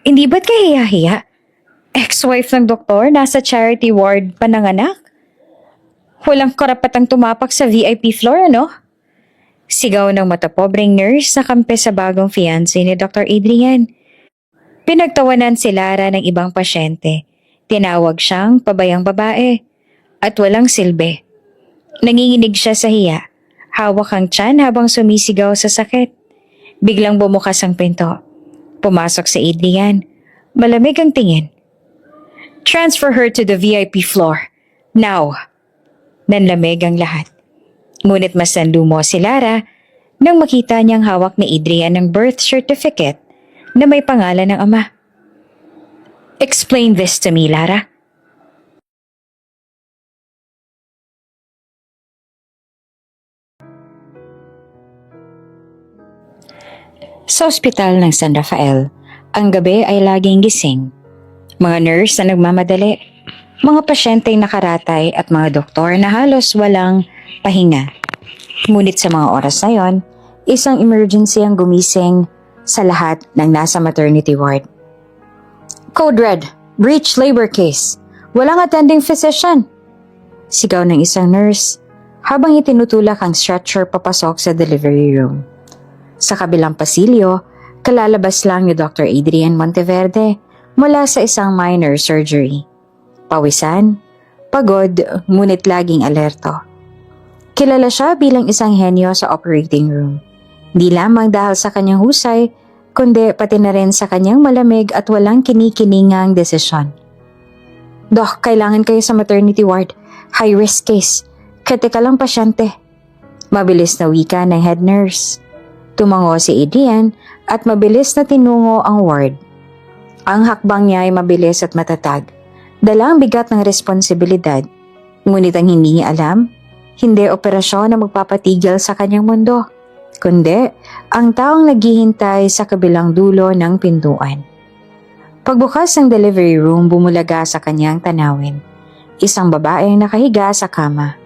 Hindi ba't kahiya-hiya? Ex-wife ng doktor, nasa charity ward pananganak? Walang karapatang tumapak sa VIP floor, ano? Sigaw ng matapobreng nurse sa kampe sa bagong fiancé ni Dr. Adrian. Pinagtawanan si Lara ng ibang pasyente. Tinawag siyang pabayang babae. At walang silbi. Nanginginig siya sa hiya. Hawak ang tiyan habang sumisigaw sa sakit. Biglang bumukas ang pinto. Pumasok si Adrian. Malamig ang tingin. Transfer her to the VIP floor. Now. Nanlamig ang lahat. Ngunit mas nanlumo si Lara nang makita niyang hawak ni Adrian ng birth certificate na may pangalan ng ama. Explain this to me, Lara. Sa ospital ng San Rafael, ang gabi ay laging gising. Mga nurse na nagmamadali, mga pasyenteng nakaratay at mga doktor na halos walang pahinga. Ngunit sa mga oras na yon, isang emergency ang gumising sa lahat ng nasa maternity ward. Code Red, breach labor case. Walang attending physician. Sigaw ng isang nurse habang itinutulak ang stretcher papasok sa delivery room. Sa kabilang pasilyo, kalalabas lang ni Dr. Adrian Monteverde mula sa isang minor surgery. Pawisan, pagod, ngunit laging alerto. Kilala siya bilang isang henyo sa operating room. Di lamang dahil sa kanyang husay, kundi pati na rin sa kanyang malamig at walang kinikiningang desisyon. Doc, kailangan kayo sa maternity ward. High risk case. Kritikal ang pasyente. Mabilis na wika ng head nurse. Tumango si Adrian at mabilis na tinungo ang ward. Ang hakbang niya ay mabilis at matatag. Dala ang bigat ng responsibilidad. Ngunit ang hindi niya alam, hindi operasyon na magpapatigil sa kanyang mundo, kundi ang taong naghihintay sa kabilang dulo ng pintuan. Pagbukas ng delivery room, bumulaga sa kanyang tanawin. Isang babaeng nakahiga sa kama.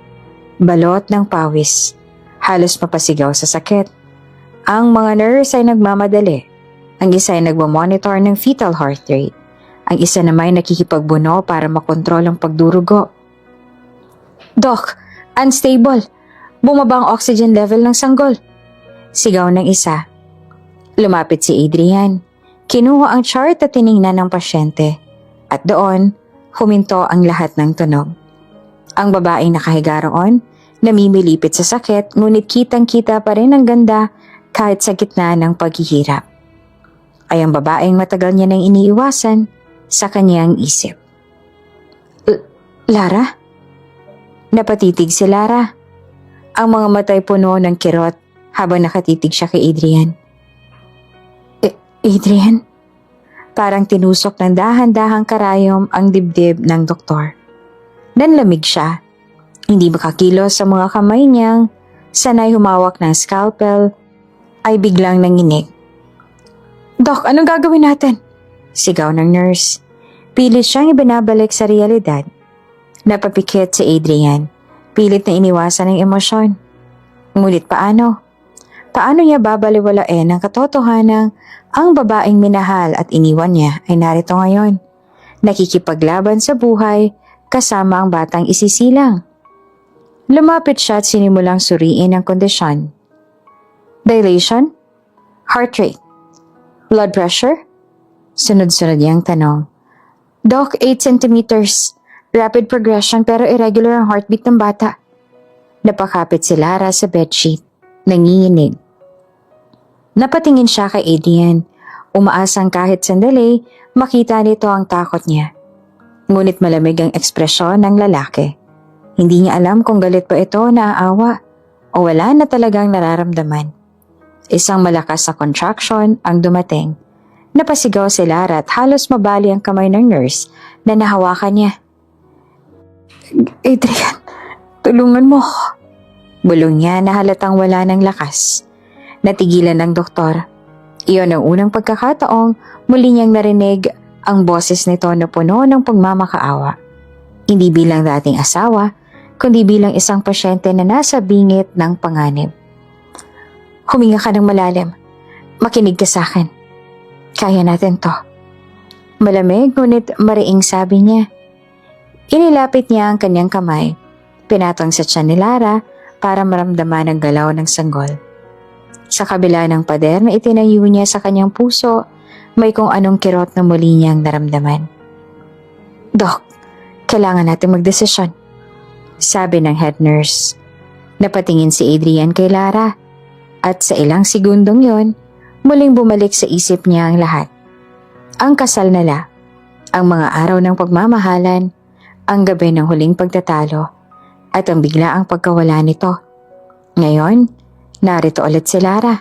Balot ng pawis. Halos mapasigaw sa sakit. Ang mga nurse ay nagmamadali. Ang isa ay nagmamonitor ng fetal heart rate. Ang isa naman ay nakikipagbuno para makontrol ang pagdurugo. Doc, unstable. Bumaba ang oxygen level ng sanggol. Sigaw ng isa. Lumapit si Adrian. Kinuha ang chart at tiningnan ng pasyente. At doon, huminto ang lahat ng tunog. Ang babaeng nakahiga roon, namimilipit sa sakit, ngunit kitang-kita pa rin ang ganda kahit sa gitna ng paghihirap. Ay ang babaeng matagal niya nang iniiwasan sa kanyang isip. Lara? Napatitig si Lara. Ang mga matay puno ng kirot habang nakatitig siya kay Adrian. Adrian? Parang tinusok ng dahan-dahang karayom ang dibdib ng doktor. Nanlamig siya. Hindi makakilos sa mga kamay niyang sanay humawak ng scalpel ay biglang nanginig. Doc, anong gagawin natin? Sigaw ng nurse. Pilit siyang ibinabalik sa realidad. Napapikit si Adrian. Pilit na iniwasan ang emosyon. Ngunit paano? Paano niya babaliwalain ang katotohanang ang babaeng minahal at iniwan niya ay narito ngayon? Nakikipaglaban sa buhay kasama ang batang isisilang. Lumapit siya at sinimulang suriin ang kondisyon. Dilation? Heart rate? Blood pressure? Sunod-sunod niyang tanong. Doc, 8 centimeters. Rapid progression pero irregular ang heartbeat ng bata. Napakapit si Lara sa bedsheet. Nanginginig. Napatingin siya kay Adrian. Umaasang kahit sandali, makita nito ang takot niya. Ngunit malamig ang ekspresyon ng lalaki. Hindi niya alam kung galit pa ito, naaawa, o wala na talagang nararamdaman. Isang malakas na contraction ang dumating. Napasigaw si Lara at halos mabali ang kamay ng nurse na nahawakan niya. Adrian, tulungan mo. Bulong niya na halatang wala ng lakas. Natigilan ng doktor. Iyon ang unang pagkakataong muli niyang narinig ang boses nito na puno ng pagmamakaawa. Hindi bilang dating asawa, kundi bilang isang pasyente na nasa bingit ng panganib. Huminga ka ng malalim. Makinig ka sa akin. Kaya natin to. Malamig ngunit mariing sabi niya. Inilapit niya ang kanyang kamay, pinatong sa tiyan ni Lara para maramdaman ang galaw ng sanggol. Sa kabila ng pader na itinayo niya sa kanyang puso, may kung anong kirot na muli niyang naramdaman. Dok, kailangan natin magdesisyon, sabi ng head nurse. Napatingin si Adrian kay Lara at sa ilang segundong yon, muling bumalik sa isip niya ang lahat. Ang kasal nila, ang mga araw ng pagmamahalan, ang gabi ng huling pagtatalo, at ang biglaang pagkawala nito. Ngayon, narito ulit si Lara.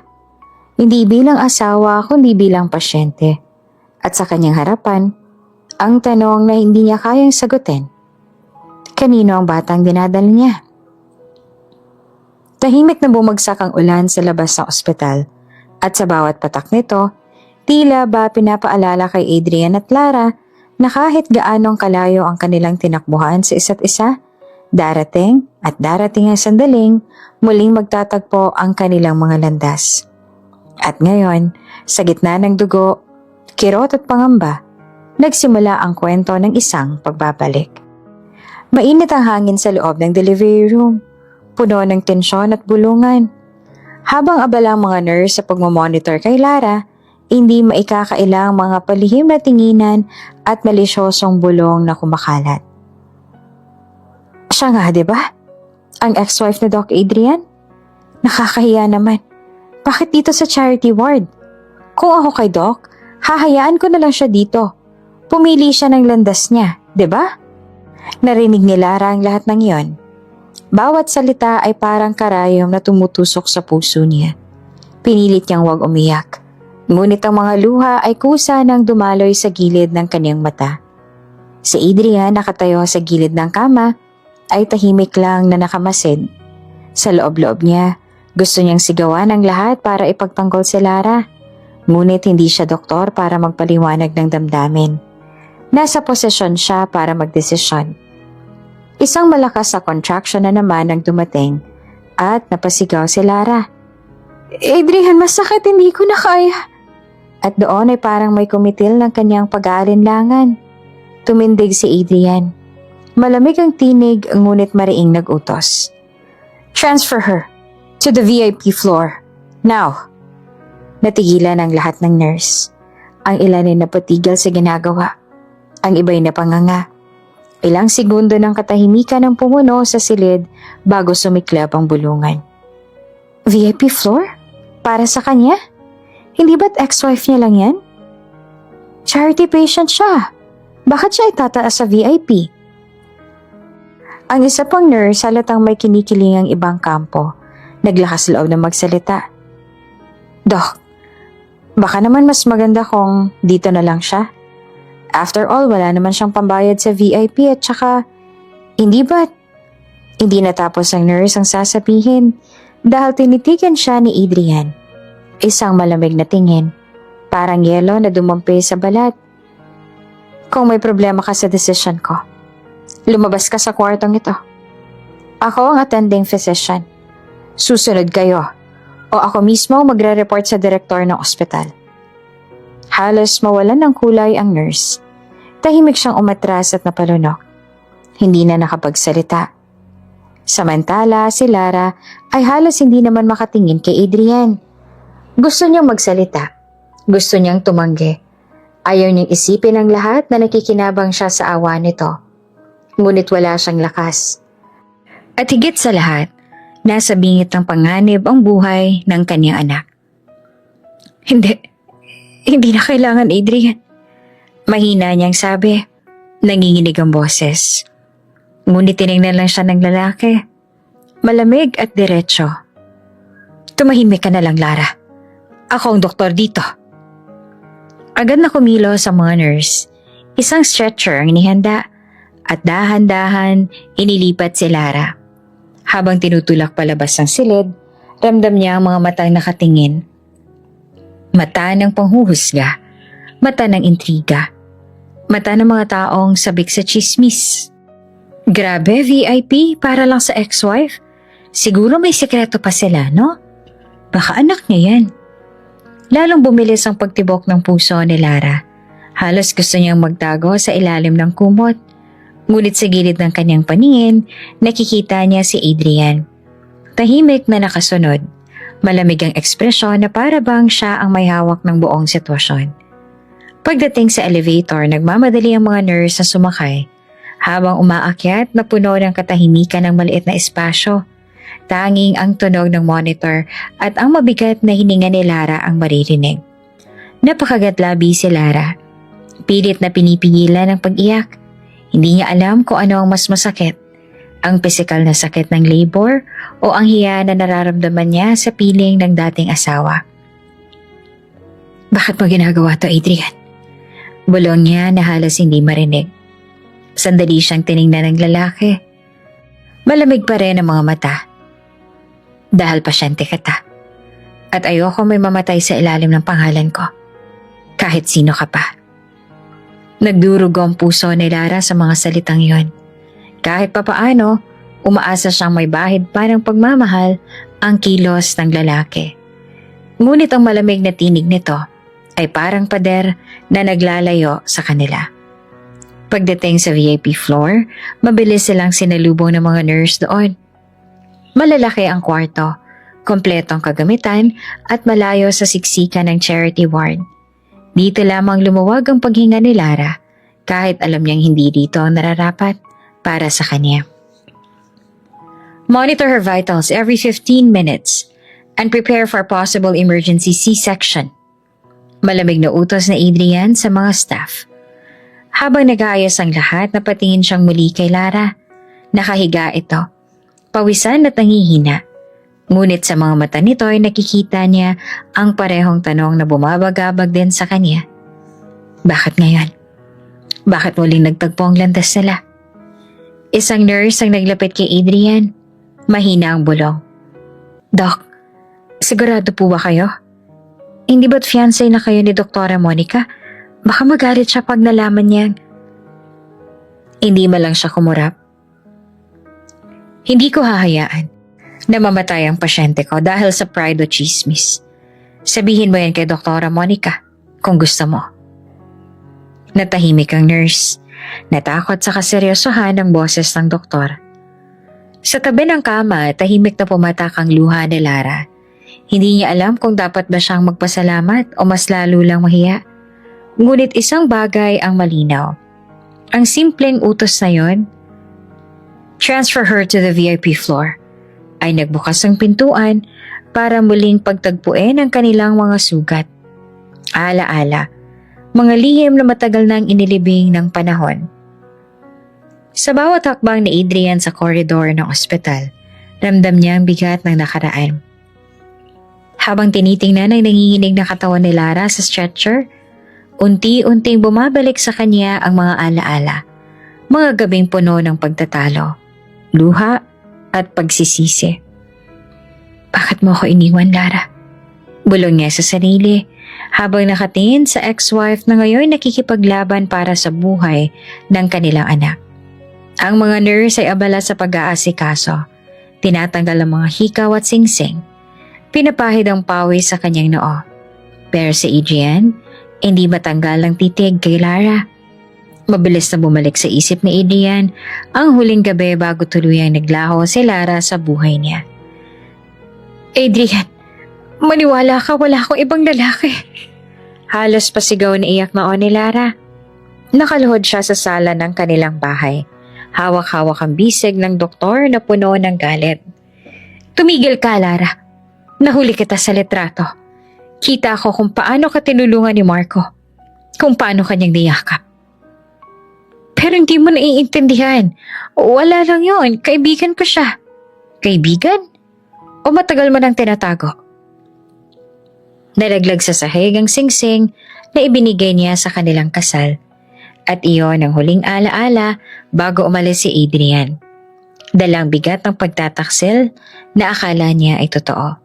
Hindi bilang asawa kundi bilang pasyente. At sa kanyang harapan, ang tanong na hindi niya kayang sagutin. Kanino ang batang dinadala niya? Tahimik na bumagsak ang ulan sa labas ng ospital at sa bawat patak nito, tila ba pinapaalala kay Adrian at Lara na kahit gaanong kalayo ang kanilang tinakbuhan sa isa't isa, darating ang sandaling muling magtatagpo ang kanilang mga landas. At ngayon, sa gitna ng dugo, kirot at pangamba, nagsimula ang kwento ng isang pagbabalik. Mainit ang hangin sa loob ng delivery room, puno ng tensyon at bulungan. Habang abala ang mga nurse sa pagmamonitor kay Lara, hindi maikakailang mga palihim na tinginan at malisyosong bulong na kumakalat. Siya nga, diba? Ang ex-wife ni Doc Adrian? Nakakahiya naman. Bakit dito sa charity ward? Kung ako kay Doc, hahayaan ko na lang siya dito. Pumili siya ng landas niya, diba? Narinig ni Lara ang lahat ng iyon. Bawat salita ay parang karayom na tumutusok sa puso niya. Pinilit niyang huwag umiyak. Ngunit ang mga luha ay kusa nang dumaloy sa gilid ng kanyang mata. Si Adrian, nakatayo sa gilid ng kama, ay tahimik lang na nakamasid. Sa loob-loob niya, gusto niyang sigawan ang lahat para ipagtanggol si Lara. Ngunit hindi siya doktor para magpaliwanag ng damdamin. Nasa posisyon siya para magdesisyon. Isang malakas na contraction na naman ang dumating at napasigaw si Lara. Adrian, masakit, hindi ko na kaya. At doon ay parang may kumitil ng kanyang pag-aalinlangan. Tumindig si Adrian. Malamig ang tinig ngunit mariing nag-utos. Transfer her to the VIP floor. Now. Natigilan ang lahat ng nurse. Ang ilan ay napatigil sa ginagawa. Ang iba'y napanganga. Ilang segundo ng katahimikan ang pumuno sa silid bago sumiklab ang bulungan. VIP floor? Para sa kanya? Hindi ba't ex-wife niya lang yan? Charity patient siya. Bakit siya itataas sa VIP? Ang isa pang nurse halatang may kinikilingang ibang kampo. Naglakas loob na magsalita. Doc, baka naman mas maganda kung dito na lang siya. After all, wala naman siyang pambayad sa VIP at saka, hindi ba't? Hindi natapos ang nurse ang sasabihin dahil tinitigan siya ni Adrian. Isang malamig na tingin, parang yelo na dumampi sa balat. Kung may problema ka sa decision ko, lumabas ka sa kwartong ito. Ako ang attending physician. Susunod kayo o ako mismo magre-report sa direktor ng ospital. Halos mawalan ng kulay ang nurse. Tahimik siyang umatras at napalunok. Hindi na nakapagsalita. Samantala, si Lara ay halos hindi naman makatingin kay Adrian. Gusto niyang magsalita. Gusto niyang tumanggi. Ayaw niyang isipin ang lahat na nakikinabang siya sa awa nito. Ngunit wala siyang lakas. At higit sa lahat, nasa bingit ng panganib ang buhay ng kanyang anak. Hindi na kailangan, Adrian. Mahina niyang sabi. Nanginginig ang boses. Ngunit tinignan lang siya ng lalaki. Malamig at diretso. Tumahimik ka na lang, Lara. Ako ang doktor dito. Agad na kumilos ang mga nurse. Isang stretcher ang inihanda at dahan-dahan inilipat si Lara. Habang tinutulak palabas ang silid, ramdam niya ang mga matang nakatingin. Mata ng panghuhusga, mata ng intriga, mata ng mga taong sabik sa chismis. Grabe, VIP para lang sa ex-wife. Siguro may sekreto pa sila, no? Baka anak niya yan. Lalong bumilis ang pagtibok ng puso ni Lara Halos gusto niyang magtago sa ilalim ng kumot. Ngunit sa gilid ng kanyang paningin, nakikita niya si Adrian. Tahimik na nakasunod. Malamig ang ekspresyon na para bang siya ang may hawak ng buong sitwasyon. Pagdating sa elevator, nagmamadali ang mga nurse na sumakay. Habang umaakyat na puno ng katahimikan ng maliit na espasyo, tanging ang tunog ng monitor at ang mabigat na hininga ni Lara ang maririnig. Napakagatlabi si Lara. Pilit na pinipigilan ang pag-iyak. Hindi niya alam kung ano ang mas masakit, ang pisikal na sakit ng labor o ang hiya na nararamdaman niya sa piling ng dating asawa. Bakit mo ginagawa to, Adrian? Bulong niya na halos hindi marinig. Sandali siyang tiningnan ng lalaki. Malamig pa rin ang mga mata. Dahil pasyente kita. At ayoko may mamatay sa ilalim ng pangalan ko. Kahit sino ka pa. Nagdurugo ang puso ni Lara sa mga salitang yon. Kahit papaano, umaasa siyang may bahid pa ng pagmamahal ang kilos ng lalaki. Ngunit ang malamig na tinig nito ay parang pader na naglalayo sa kanila. Pagdating sa VIP floor, mabilis silang sinalubong ng mga nurse doon. Malalaki ang kwarto, kompletong kagamitan at malayo sa siksikan ng charity ward. Dito lamang lumuwag ang paghinga ni Lara kahit alam niyang hindi dito nararapat para sa kanya. Monitor her vitals every 15 minutes and prepare for possible emergency C-section. Malamig na utos na Adrian sa mga staff. Habang nag-aayos ang lahat, napatingin siyang muli kay Lara. Nakahiga ito, pawisan at nangihina. Ngunit sa mga mata nito ay nakikita niya ang parehong tanong na bumabagabag din sa kanya. Bakit ngayon? Bakit muling nagtagpo ang landas nila? Isang nurse ang naglapit kay Adrian. Mahina ang bulong. Doc, sigurado po ba kayo? Hindi ba't fiancé na kayo ni Dr. Monica? Baka magalit siya pag nalaman niyang. Hindi man lang siya kumurap. Hindi ko hahayaan na mamatay ang pasyente ko dahil sa pride o chismis. Sabihin mo yan kay Dr. Monica kung gusto mo. Natahimik ang nurse. Natakot sa kaseryosohan ng boses ng doktor. Sa tabi ng kama, tahimik na pumatak ang luha ni Lara. Hindi niya alam kung dapat ba siyang magpasalamat o mas lalo lang mahiya. Ngunit isang bagay ang malinaw. Ang simpleng utos na yon, transfer her to the VIP floor, ay nagbukas ang pintuan para muling pagtagpuin ang kanilang mga sugat. Ala-ala, mga lihim na matagal nang inilibing ng panahon. Sa bawat hakbang ni Adrian sa koridor ng ospital, ramdam niya ang bigat ng nakaraan. Habang tinitingnan ang nanginginig na katawan ni Lara sa stretcher, unti-unting bumabalik sa kanya ang mga alaala, mga gabing puno ng pagtatalo, luha at pagsisisi. Bakit mo ako iniwan, Lara? Bulong niya sa sarili habang nakatingin sa ex-wife na ngayon nakikipaglaban para sa buhay ng kanilang anak. Ang mga nurse ay abala sa pag-aasikaso. Tinatanggal ang mga hikaw at singsing. Pinapahid ang pawis sa kanyang noo. Pero si Adrian, hindi matanggal ang titig kay Lara. Mabilis na bumalik sa isip ni Adrian ang huling gabi bago tuluyang naglaho si Lara sa buhay niya. Adrian, maniwala ka, wala akong ibang lalaki. Halos pasigaw na iyak noon ni Lara. Nakaluhod siya sa sala ng kanilang bahay. Hawak-hawak ang bisig ng doktor na puno ng galit. Tumigil ka, Lara. Nahuli kita sa litrato. Kita ko kung paano ka tinulungan ni Marco. Kung paano kanyang niyakap. Pero hindi mo naiintindihan. Wala lang yon, kaibigan ko siya. Kaibigan? O matagal mo nang tinatago? Nalaglag sa sahig ang singsing na ibinigay niya sa kanilang kasal. At iyon ang huling alaala bago umalis si Adrian. Dalang bigat ng pagtataksil na akala niya ay totoo.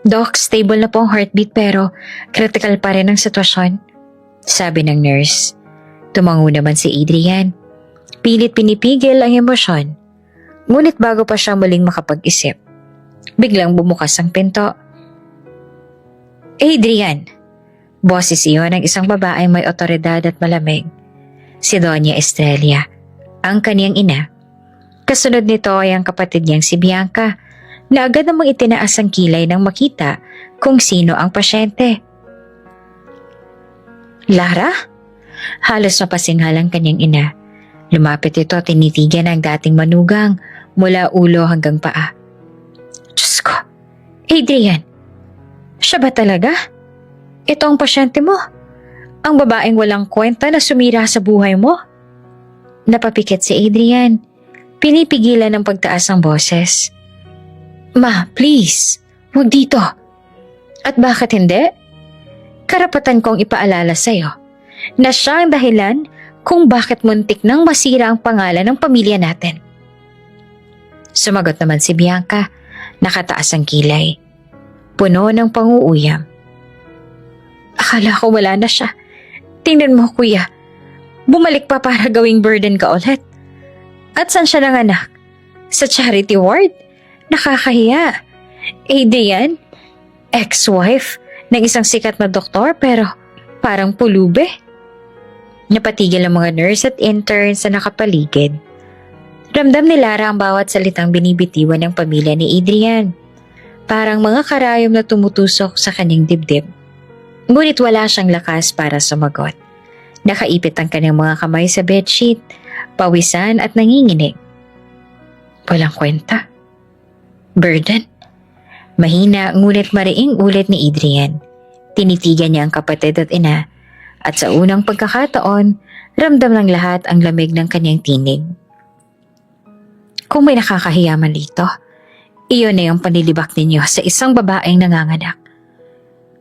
Doc, stable na po ang heartbeat pero critical pa rin ang sitwasyon, sabi ng nurse. Tumango naman si Adrian. Pilit pinipigil ang emosyon. Ngunit bago pa siya muling makapag-isip, biglang bumukas ang pinto. Adrian! Boses iyon ng isang babaeng may otoridad at malamig. Si Doña Estrella, ang kaniyang ina. Kasunod nito ay ang kapatid niyang si Bianca, na agad namang itinaas ang kilay nang makita kung sino ang pasyente. Lara? Halos mapasinghal ang kanyang ina. Lumapit ito, tinitigan ang dating manugang mula ulo hanggang paa. Diyos ko, Adrian, siya ba talaga? Ito ang pasyente mo? Ang babaeng walang kwenta na sumira sa buhay mo? Napapikit si Adrian. Pinipigilan ng pagtaas ng boses. Ma, please, huwag dito. At bakit hindi? Karapatan kong ipaalala sa'yo na siya ang dahilan kung bakit muntik nang masira ang pangalan ng pamilya natin. Sumagot naman si Bianca, nakataas ang kilay. Puno ng panguuyam. Akala ko wala na siya. Tingnan mo, kuya. Bumalik pa para gawing burden ka ulit. At saan siya nanganak? Sa charity ward? Nakakahiya. Adrian, ex-wife ng isang sikat na doktor pero parang pulube. Napatigil ang mga nurse at interns na nakapaligid. Ramdam ni Lara ang bawat salitang binibitiwan ng pamilya ni Adrian. Parang mga karayom na tumutusok sa kanyang dibdib. Ngunit wala siyang lakas para sumagot. Nakaipit ang kanyang mga kamay sa bedsheet, pawisan at nanginginig. Walang kwenta. Burden. Mahina ngunit mariing ulit ni Adrian. Tinitigan niya ang kapatid at ina at sa unang pagkakataon, ramdam ng lahat ang lamig ng kanyang tinig. Kung may nakakahiya man dito, iyon na yung panlilibak ninyo sa isang babaeng nanganganak.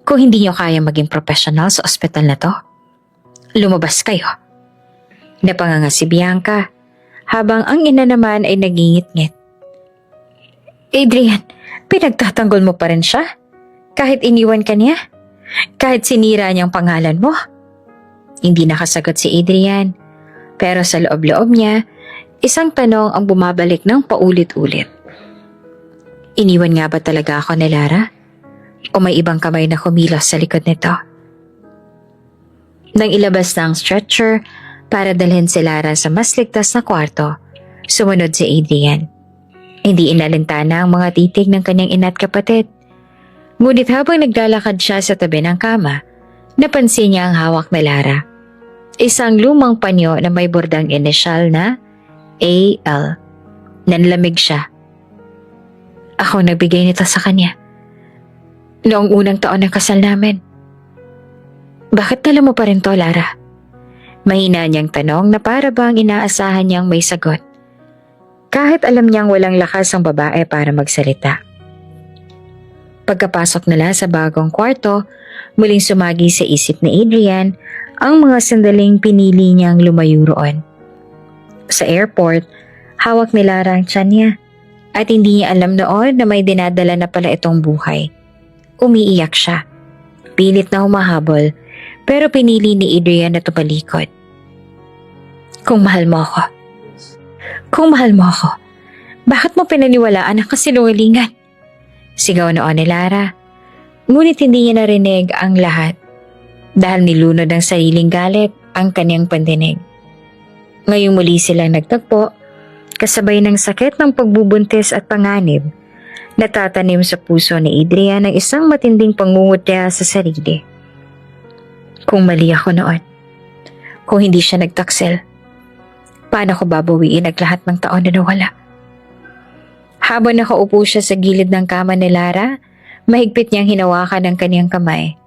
Kung hindi niyo kaya maging profesional sa ospital na to, lumabas kayo. Napanganga si Bianca, habang ang ina naman ay nagingit-ngit. Adrian, pinagtatanggol mo pa rin siya? Kahit iniwan ka niya? Kahit sinira niyang pangalan mo? Hindi nakasagot si Adrian, pero sa loob-loob niya, isang tanong ang bumabalik ng paulit-ulit. Iniwan nga ba talaga ako ni Lara? O may ibang kamay na kumilos sa likod nito? Nang ilabas na ang stretcher para dalhin si Lara sa mas ligtas na kwarto, sumunod si Adrian. Hindi inalintana ang mga titig ng kanyang ina at kapatid. Ngunit habang naglalakad siya sa tabi ng kama, napansin niya ang hawak ni Lara. Isang lumang panyo na may bordang inisyal na AL. Nanlamig siya. Ako nagbigay nito sa kanya. Noong unang taon ng kasal namin. Bakit dala mo pa rin to, Lara? Mahina niyang tanong na para bang inaasahan niyang may sagot. Kahit alam niyang walang lakas ang babae para magsalita. Pagkapasok nila sa bagong kwarto, muling sumagi sa isip ni Adrian ang mga sandaling pinili niyang lumayo roon. Sa airport, hawak ni Lara ang tiyan niya at hindi niya alam noon na may dinadala na pala itong buhay. Umiiyak siya. Pilit na humahabol pero pinili ni Adrian na tumalikod. Kung mahal mo ako. Kung mahal mo ako, bakit mo pinaniwalaan ang kasinungalingan? Sigaw noon ni Lara. Ngunit hindi niya narinig ang lahat dahil nilunod ang sariling galit ang kanyang pandinig. Ngayong muli silang nagtagpo, kasabay ng sakit ng pagbubuntis at panganib, natatanim sa puso ni Adrian ang isang matinding pangungutya sa sarili. Kung mali ako noon, kung hindi siya nagtaksil, paano ko babawiin ang lahat ng taon na nawala? Habang nakaupo siya sa gilid ng kama ni Lara, mahigpit niyang hinawakan ang kanyang kamay.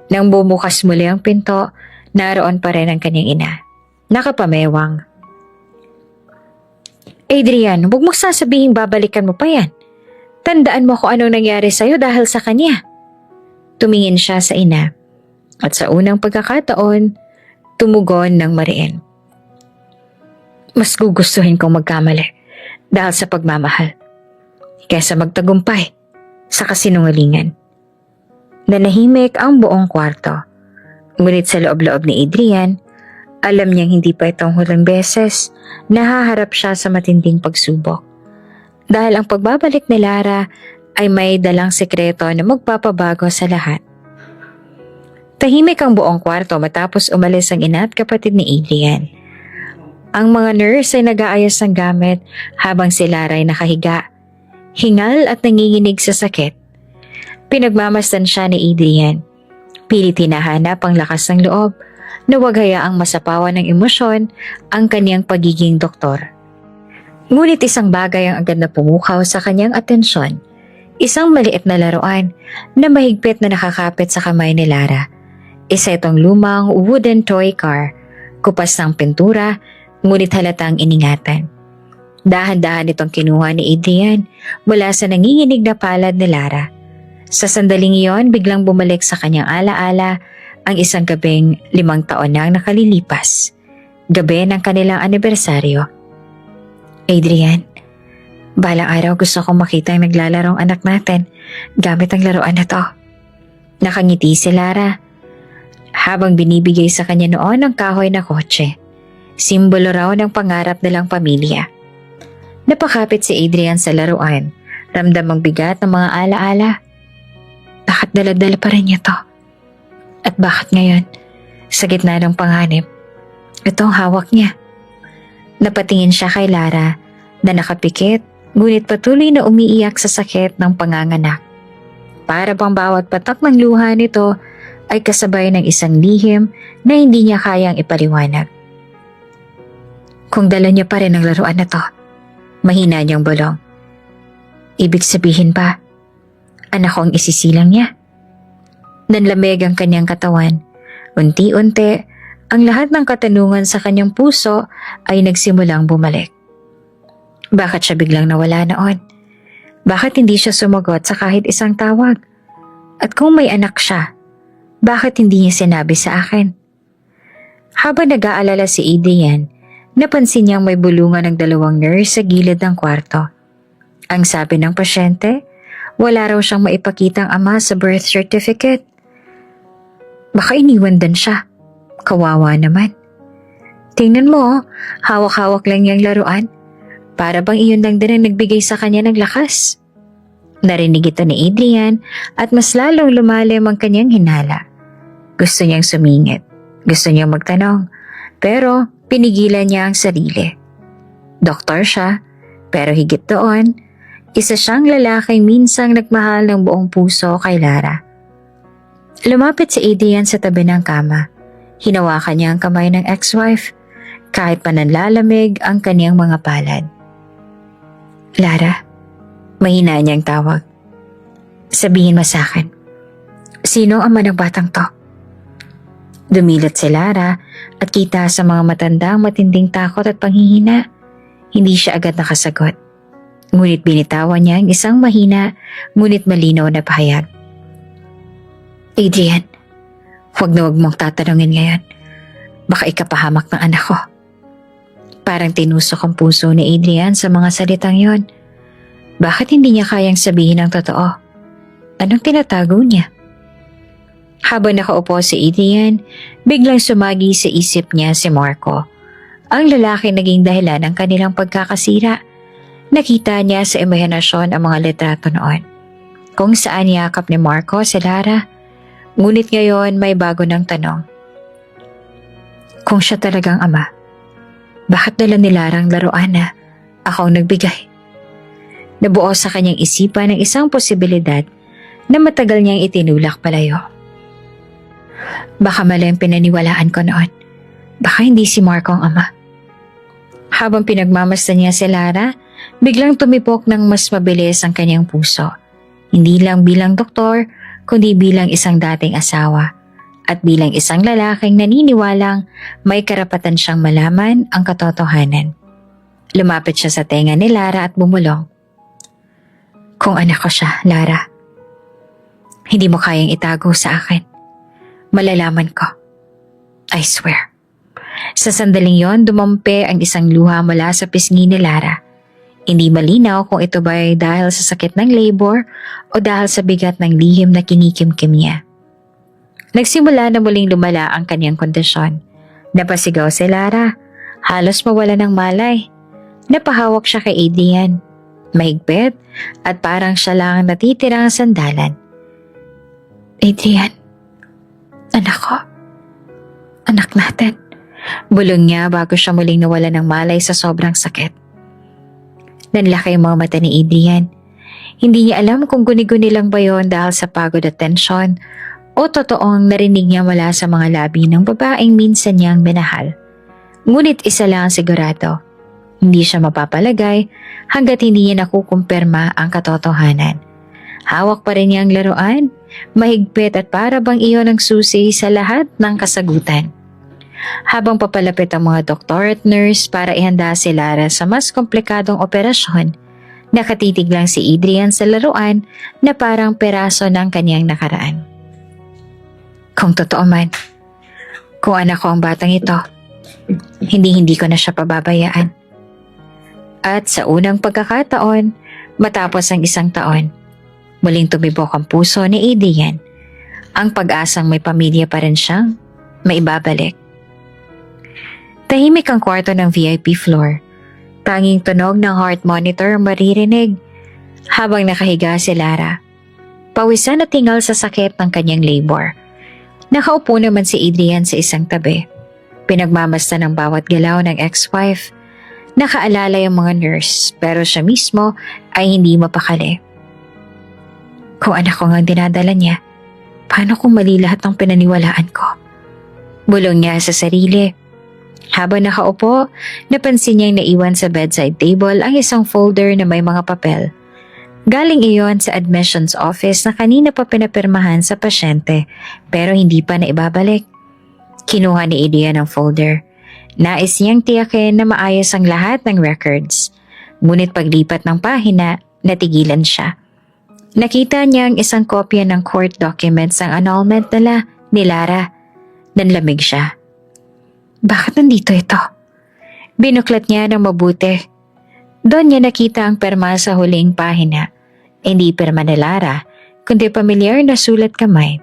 Nang bumukas muli ang pinto, naroon pa rin ang kanyang ina. Nakapamewang. Adrian, huwag mo sasabihin babalikan mo pa yan. Tandaan mo kung anong nangyari sa'yo dahil sa kanya. Tumingin siya sa ina at sa unang pagkakataon, tumugon ng mariin. Mas gugustuhin kong magkamali dahil sa pagmamahal kaysa magtagumpay sa kasinungalingan. Nanahimik ang buong kwarto. Ngunit sa loob-loob ni Adrian, alam niyang hindi pa itong huling beses nahaharap siya sa matinding pagsubok. Dahil ang pagbabalik ni Lara ay may dalang sekreto na magpapabago sa lahat. Tahimik ang buong kwarto matapos umalis ang ina at kapatid ni Adrian. Ang mga nurse ay nag-aayos ng gamit habang si Lara ay nakahiga, hingal at nanginginig sa sakit. Pinagmamasdan siya ni Adrian. Pilit hinahanap ang lakas ng loob na huwag hayaang masapawan ng emosyon ang kaniyang pagiging doktor. Ngunit isang bagay ang agad na pumukaw sa kanyang atensyon. Isang maliit na laruan na mahigpit na nakakapit sa kamay ni Lara. Isa itong lumang wooden toy car, kupas ng pintura, ngunit halatang iningatan. Dahan-dahan itong kinuha ni Adrian mula sa nanginginig na palad ni Lara. Sa sandaling iyon, biglang bumalik sa kanyang alaala ang isang gabing 5 taon nang nakalilipas. Gabi ng kanilang anibersaryo. Adrian, balang araw gusto kong makita ang naglalarong anak natin gamit ang laruan na to. Nakangiti si Lara habang binibigay sa kanya noon ang kahoy na kotse. Simbolo raw ng pangarap nilang pamilya. Napakapit si Adrian sa laruan. Ramdam ang bigat ng mga alaala. Bakit dala-dala pa rin niya to? At bakit ngayon, sa gitna ng panganib, itong hawak niya? Napatingin siya kay Lara na nakapikit ngunit patuloy na umiiyak sa sakit ng panganganak. Para bang bawat patak ng luha nito ay kasabay ng isang lihim na hindi niya kayang ipaliwanag. Kung dala niya pa rin ang laruan na to, mahina niyang bulong. Ibig sabihin ba, anak ko ang isisilang niya? Nanlamig ang kanyang katawan. Unti-unti, ang lahat ng katanungan sa kanyang puso ay nagsimulang bumalik. Bakit siya biglang nawala noon? Bakit hindi siya sumagot sa kahit isang tawag? At kung may anak siya, bakit hindi niya sinabi sa akin? Habang nag-aalala si Adrian, napansin niyang may bulungan ng 2 nurse sa gilid ng kwarto. Ang sabi ng pasyente, wala raw siyang maipakitang ama sa birth certificate. Baka iniwan din siya. Kawawa naman. Tingnan mo, hawak-hawak lang niyang laruan. Para bang iyon lang din ang nagbigay sa kanya ng lakas. Narinig ito ni Adrian at mas lalong lumalim ang kanyang hinala. Gusto niyang sumingit. Gusto niyang magtanong. Pero pinigilan niya ang sarili. Doktor siya, pero higit doon, isa siyang lalaking minsang nagmahal ng buong puso kay Lara. Lumapit si Adrian sa tabi ng kama. Hinawakan niya ang kamay ng ex-wife kahit pa nanlalamig ang kaniyang mga palad. Lara, mahina niyang tawag. Sabihin mo sa akin, sino ang ama ng batang to? Dumilot si Lara at kita sa mga matandang matinding takot at panghihina. Hindi siya agad nakasagot. Ngunit binitawan niya ang isang mahina ngunit malinaw na pahayag. Adrian, huwag na huwag mong tatanungin ngayon. Baka ikapahamak ng anak ko. Parang tinusok ang puso ni Adrian sa mga salitang yon. Bakit hindi niya kayang sabihin ang totoo? Anong tinatago niya? Habang nakaupo si Adrian, biglang sumagi sa isip niya si Marco. Ang lalaki naging dahilan ng kanilang pagkakasira. Nakita niya sa imahinasyon ang mga litrato noon. Kung saan yakap ni Marco si Lara. Ngunit ngayon may bago ng tanong. Kung siya talagang ama, bakit dala ni Lara ang laruan na ako ang nagbigay? Nabuo sa kanyang isipan ng isang posibilidad na matagal niyang itinulak palayo. Baka mali ang pinaniwalaan ko noon. Baka hindi si Marco ang ama. Habang pinagmamasdan niya si Lara, biglang tumipok ng mas mabilis ang kanyang puso. Hindi lang bilang doktor, kundi bilang isang dating asawa at bilang isang lalaking naniniwalang may karapatan siyang malaman ang katotohanan. Lumapit siya sa tenga ni Lara at bumulong. Kung anak ko siya, Lara, hindi mo kayang itago sa akin. Malalaman ko. I swear. Sa sandaling yon, dumampi ang isang luha mula sa pisngi ni Lara. Hindi malinaw kung ito ba ay dahil sa sakit ng labor o dahil sa bigat ng lihim na kinikimkim niya. Nagsimula na muling lumala ang kanyang kondisyon. Napasigaw si Lara. Halos mawala ng malay. Napahawak siya kay Adrian. Mahigpit at parang siya lang ang natitirang sandalan. Adrian, Anak ko. Anak natin. Bulong niya bago siya muling nawala ng malay sa sobrang sakit. Nanlaki ang mga mata ni Adrian. Hindi niya alam kung guni-guni lang ba yon dahil sa pagod at tensyon o totoong narinig niya mula sa mga labi ng babaeng minsan niyang minahal. Ngunit isa lang ang sigurado, hindi siya mapapalagay hanggat hindi niya nakukumpirma ang katotohanan. Hawak pa rin niya ang laruan, mahigpit at para bang iyon ang susi sa lahat ng kasagutan. Habang papalapit ang mga doktor at nurse para ihanda si Lara sa mas komplikadong operasyon, nakatitig lang si Adrian sa laruan na parang peraso ng kanyang nakaraan. Kung totoo man, kung anak ko ang batang ito, hindi ko na siya pababayaan. At sa unang pagkakataon, matapos ang 1 taon, muling tumibok ang puso ni Adrian. Ang pag-asang may pamilya pa rin siyang maibabalik. Tahimik ang kwarto ng VIP floor. Tanging tunog ng heart monitor ang maririnig habang nakahiga si Lara. Pawisan at tingal sa sakit ng kanyang labor. Nakaupo naman si Adrian sa isang tabi. Pinagmamasta ng bawat galaw ng ex-wife. Nakaalala yung mga nurse pero siya mismo ay hindi mapakali. Kung anak ko nga dinadala niya, paano kung mali lahat ng pinaniwalaan ko? Bulong niya sa sarili. Habang nakaupo, napansin niyang naiwan sa bedside table ang isang folder na may mga papel. Galing iyon sa admissions office na kanina pa pinapirmahan sa pasyente pero hindi pa naibabalik. Kinuha ni Adrian ang folder. Nais niyang tiyakin na maayos ang lahat ng records. Ngunit paglipat ng pahina, natigilan siya. Nakita niya ang isang kopya ng court documents ng annulment ni Lara. Nanlamig siya. Bakit nandito ito? Binuklat niya ng mabuti. Doon niya nakita ang perma sa huling pahina. Hindi perma ni Lara, kundi pamilyar na sulat kamay.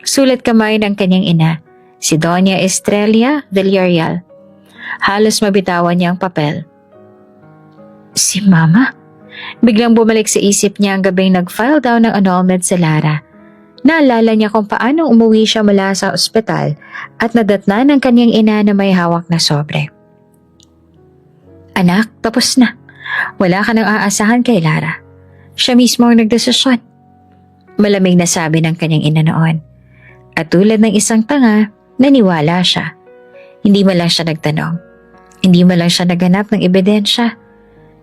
Sulat kamay ng kanyang ina, si Doña Estrella Villarreal. Halos mabitawan niya ang papel. Si Mama? Biglang bumalik sa isip niya ang gabing nag-file down ng annulment si Lara. Naalala niya kung paano umuwi siya mula sa ospital at nadatnan ng kanyang ina na may hawak na sobre. Anak, tapos na. Wala ka nang aasahan kay Lara. Siya mismo ang nagdesisyon. Malamig na sabi ng kanyang ina noon. At tulad ng isang tanga, naniwala siya. Hindi man lang siya nagtanong. Hindi man lang siya naghanap ng ebidensya.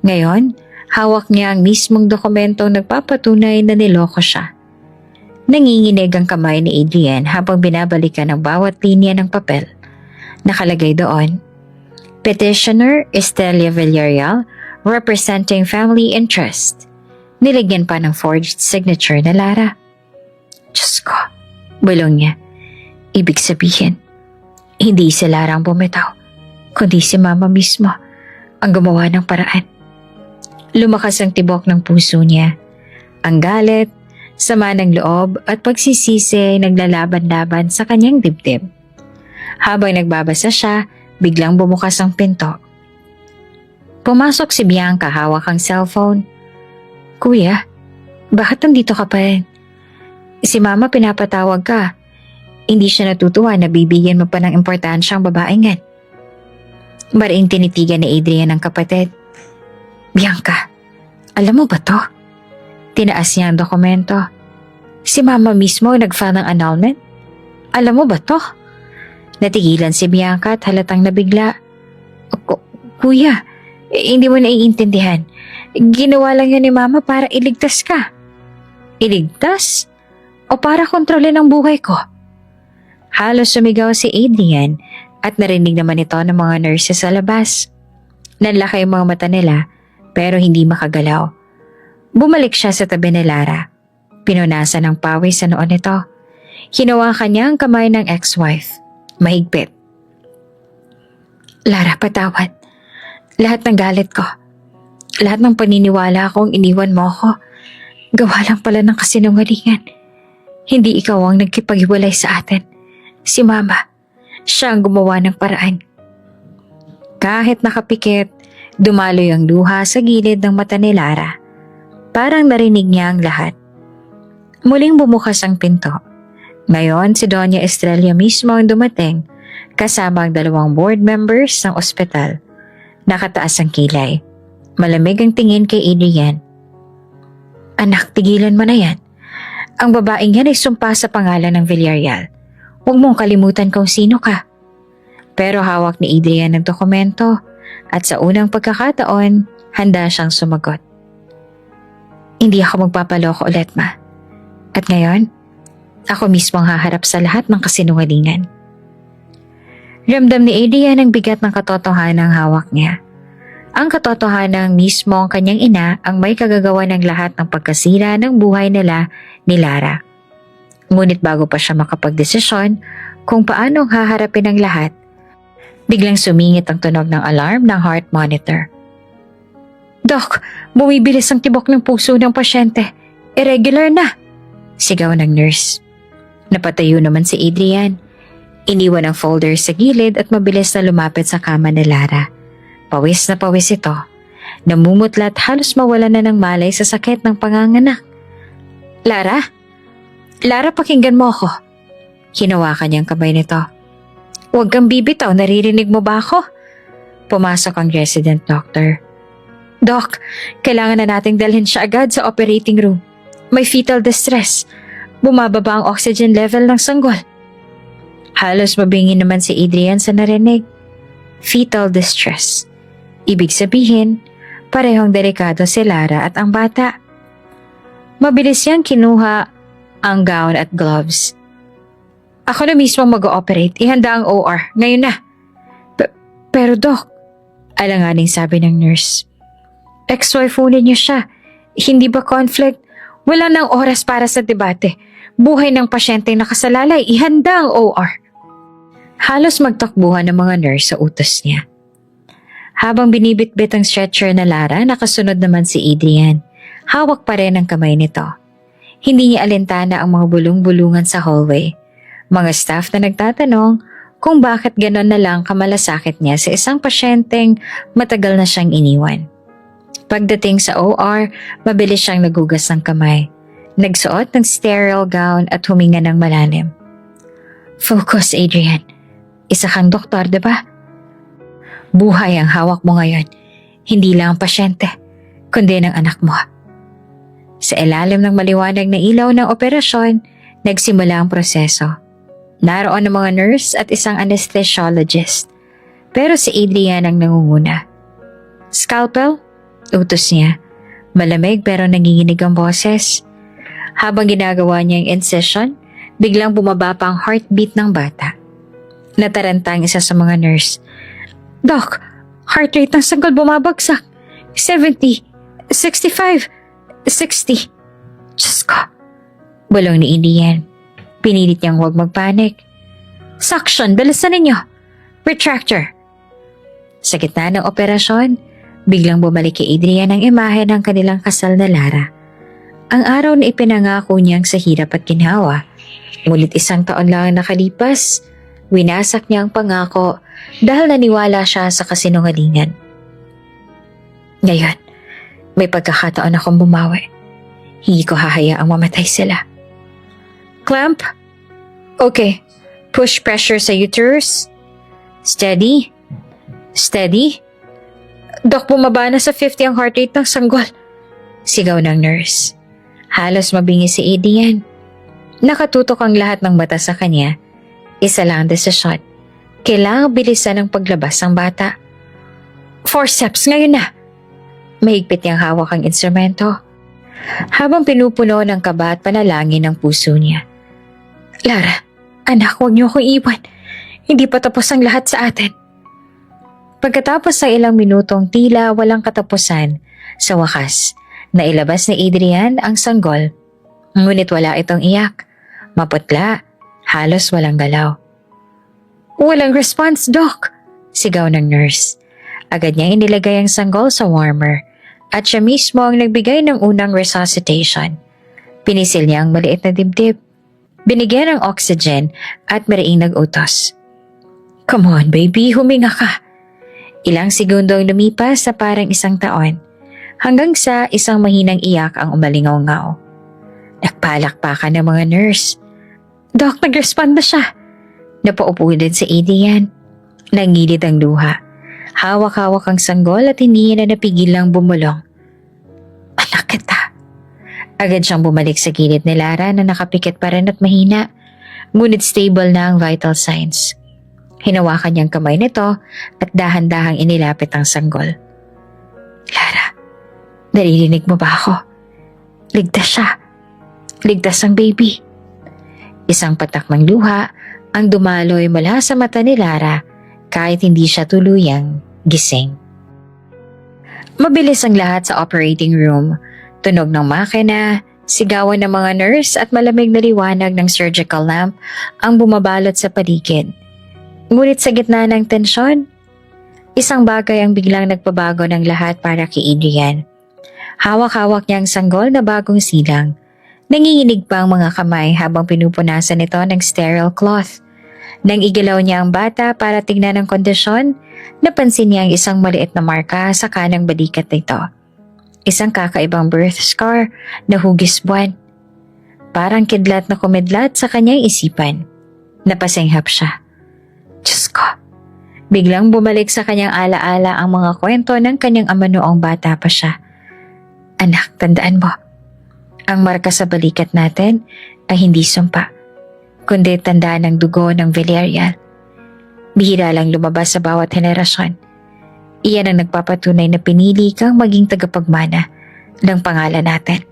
Ngayon, hawak niya ang mismong dokumentong nagpapatunay na niloko siya. Nanginginig ang kamay ni Adrian habang binabalikan ang bawat linya ng papel. Nakalagay doon, Petitioner Estrella Villarreal, representing family interest. Nilagyan pa ng forged signature na Lara. Diyos ko, bulong niya. Ibig sabihin, hindi si Lara ang bumitaw, kundi si Mama mismo ang gumawa ng paraan. Lumakas ang tibok ng puso niya. Ang galit, sama ng loob at pagsisisi naglalaban-laban sa kanyang dibdib. Habang nagbabasa siya, biglang bumukas ang pinto. Pumasok si Bianca hawak ang cellphone. Kuya, bakit nandito ka pa rin? Si Mama pinapatawag ka. Hindi siya natutuwa na bibigyan mo pa ng importansyang babaeng yan. Maring tinitigan ni Adrian ang kapatid. Bianca, alam mo ba to? Tinaas niya ang dokumento. Si Mama mismo nag-file ng annulment? Alam mo ba to? Natigilan si Bianca at halatang nabigla. Kuya, hindi mo naiintindihan. Ginawa lang yun ni Mama para iligtas ka. Iligtas? O para kontrolin ang buhay ko? Halos sumigaw si Adrian at narinig naman ito ng mga nurses sa labas. Nanlaki ang mga mata nila pero hindi makagalaw. Bumalik siya sa tabi ni Lara. Pinunasan ng pawis sa noon nito. Hinawakan niya ang kamay ng ex-wife. Mahigpit. Lara, patawad. Lahat ng galit ko. Lahat ng paniniwala kong iniwan mo ko. Gawa lang pala ng kasinungalingan. Hindi ikaw ang nagkipaghiwalay sa atin. Si Mama. Siya ang gumawa ng paraan. Kahit nakapikit, dumaloy ang luha sa gilid ng mata ni Lara. Parang narinig niya ang lahat. Muling bumukas ang pinto. Ngayon, si Doña Estrella mismo ang dumating kasama ang 2 board members ng ospital. Nakataas ang kilay. Malamig ang tingin kay Adrian. Anak, tigilan mo na yan. Ang babaeng yan ay sumpa sa pangalan ng Villarreal. Huwag mong kalimutan kung sino ka. Pero hawak ni Adrian ang dokumento at sa unang pagkakataon, handa siyang sumagot. Hindi ako magpapaloko ulit, Ma. At ngayon, ako mismo ang haharap sa lahat ng kasinungalingan. Ramdam ni Adrian ang bigat ng katotohanan ng hawak niya. Ang katotohanan mismo ang kanyang ina ang may kagagawa ng lahat ng pagkasira ng buhay nila ni Lara. Ngunit bago pa siya makapagdesisyon kung paano haharapin ang lahat, biglang sumingit ang tunog ng alarm ng heart monitor. Doc, bumibilis ang tibok ng puso ng pasyente. Irregular na! Sigaw ng nurse. Napatayo naman si Adrian. Iniwan ang folder sa gilid at mabilis na lumapit sa kama ni Lara. Pawis na pawis ito. Namumutla at halos mawala na ng malay sa sakit ng panganganak. Lara? Lara, pakinggan mo ako. Hinawakan niyang kamay nito. Huwag kang bibitaw, naririnig mo ba ako? Pumasok ang resident doctor. Doc, kailangan na nating dalhin siya agad sa operating room. May fetal distress. Bumababa ang oxygen level ng sanggol. Halos mabingi naman si Adrian sa narinig. Fetal distress. Ibig sabihin, parehong delikado si Lara at ang bata. Mabilis niyang kinuha ang gown at gloves. Ako na mismo mag-ooperate. Ihanda ang OR. Ngayon na. Pero Doc, alanganing sabi ng nurse. Ex-wife niyo siya. Hindi ba conflict? Wala nang oras para sa debate. Buhay ng pasyente nakasalalay. Ihanda ang OR. Halos magtakbuhan ng mga nurse sa utos niya. Habang binibitbit ang stretcher na Lara, nakasunod naman si Adrian. Hawak pa rin ang kamay nito. Hindi niya alintana ang mga bulong-bulungan sa hallway. Mga staff na nagtatanong kung bakit ganon na lang kamalasakit niya sa isang pasyenteng matagal na siyang iniwan. Pagdating sa OR, mabilis siyang nagugas ng kamay. Nagsuot ng sterile gown at huminga ng malalim. Focus, Adrian. Isa kang doktor, diba? Buhay ang hawak mo ngayon. Hindi lang ang pasyente, kundi ng anak mo. Sa ilalim ng maliwanag na ilaw ng operasyon, nagsimula ang proseso. Naroon ang mga nurse at isang anesthesiologist. Pero si Adrian ang nangunguna. Scalpel? Utos niya. Malamig pero nanginginig ang boses. Habang ginagawa niya ang incision, biglang bumaba pa ang heartbeat ng bata. Nataranta ang isa sa mga nurse. Doc, heart rate ng sanggol bumabagsak. 70, 65, 60. Diyos ko. Bulong ni Adrian. Pinilit niyang huwag magpanik. Suction, bilisan ninyo. Retractor. Sa gitna ng operasyon, biglang bumalik kay Adrian ang imahe ng kanilang kasal na Lara. Ang araw na ipinangako niyang sa hirap at ginhawa. Ngunit 1 taon lang ang nakalipas, winasak niya ang pangako dahil naniwala siya sa kasinungalingan. Ngayon, may pagkakataon akong bumawi. Hindi ko hahayaang mamatay sila. Clamp? Okay. Push pressure sa uterus. Steady. Steady. Dok, bumaba na sa 50 ang heart rate ng sanggol. Sigaw ng nurse. Halos mabingi si Adrian. Nakatutok ang lahat ng mata sa kanya. Isa lang ang desisyon. Kailangang bilisan ang paglabas ng bata. Forceps, ngayon na. Mahigpit niyang hawak ang instrumento. Habang pinupuno ng kaba at panalangin ang puso niya. Lara, anak, huwag niyo akong iwan. Hindi pa tapos ang lahat sa atin. Pagkatapos ng ilang minutong tila walang katapusan, sa wakas, nailabas ni Adrian ang sanggol. Ngunit wala itong iyak. Maputla, halos walang galaw. Walang response, Doc! Sigaw ng nurse. Agad niya inilagay ang sanggol sa warmer at siya mismo ang nagbigay ng unang resuscitation. Pinisil niya ang maliit na dibdib. Binigyan ng oxygen at mariing nag-utos. Come on, baby, huminga ka. Ilang segundo ang lumipas sa parang 1 taon hanggang sa isang mahinang iyak ang umalingaw-ngaw. Nagpalakpakan ng mga nurse. Doc, nag-respond na siya. Napaupo din si Adrian. Nangilid ang luha. Hawak-hawak ang sanggol at hindi niya na napigilang bumulong. Anak kita. Agad siyang bumalik sa gilid ni Lara na nakapikit pa rin at mahina. Ngunit stable na ang vital signs. Hinawakan niyang kamay nito at dahan-dahang inilapit ang sanggol. Lara, naririnig mo ba ako? Ligtas siya. Ligtas ang baby. Isang patak ng luha ang dumaloy mula sa mata ni Lara kahit hindi siya tuluyang gising. Mabilis ang lahat sa operating room. Tunog ng makina, sigawan ng mga nurse at malamig na liwanag ng surgical lamp ang bumabalot sa paligid. Ngunit sa gitna ng tensyon, isang bagay ang biglang nagpabago ng lahat para kay Adrian. Hawak-hawak niya ang sanggol na bagong silang. Nanginginig pa ang mga kamay habang pinupunasan ito ng sterile cloth. Nang igalaw niya ang bata para tingnan ang kondisyon, napansin niya ang isang maliit na marka sa kanang balikat nito. Isang kakaibang birth scar na hugis buwan. Parang kidlat na kumidlat sa kanyang isipan. Napasinghap siya. Diyos ko. Biglang bumalik sa kanyang alaala ang mga kwento ng kanyang ama noong bata pa siya. Anak, tandaan mo. Ang marka sa balikat natin ay hindi sumpa, kundi tandaan ng dugo ng Villarreal. Bihira lang lumabas sa bawat henerasyon. Iyan ang nagpapatunay na pinili kang maging tagapagmana ng pangalan natin.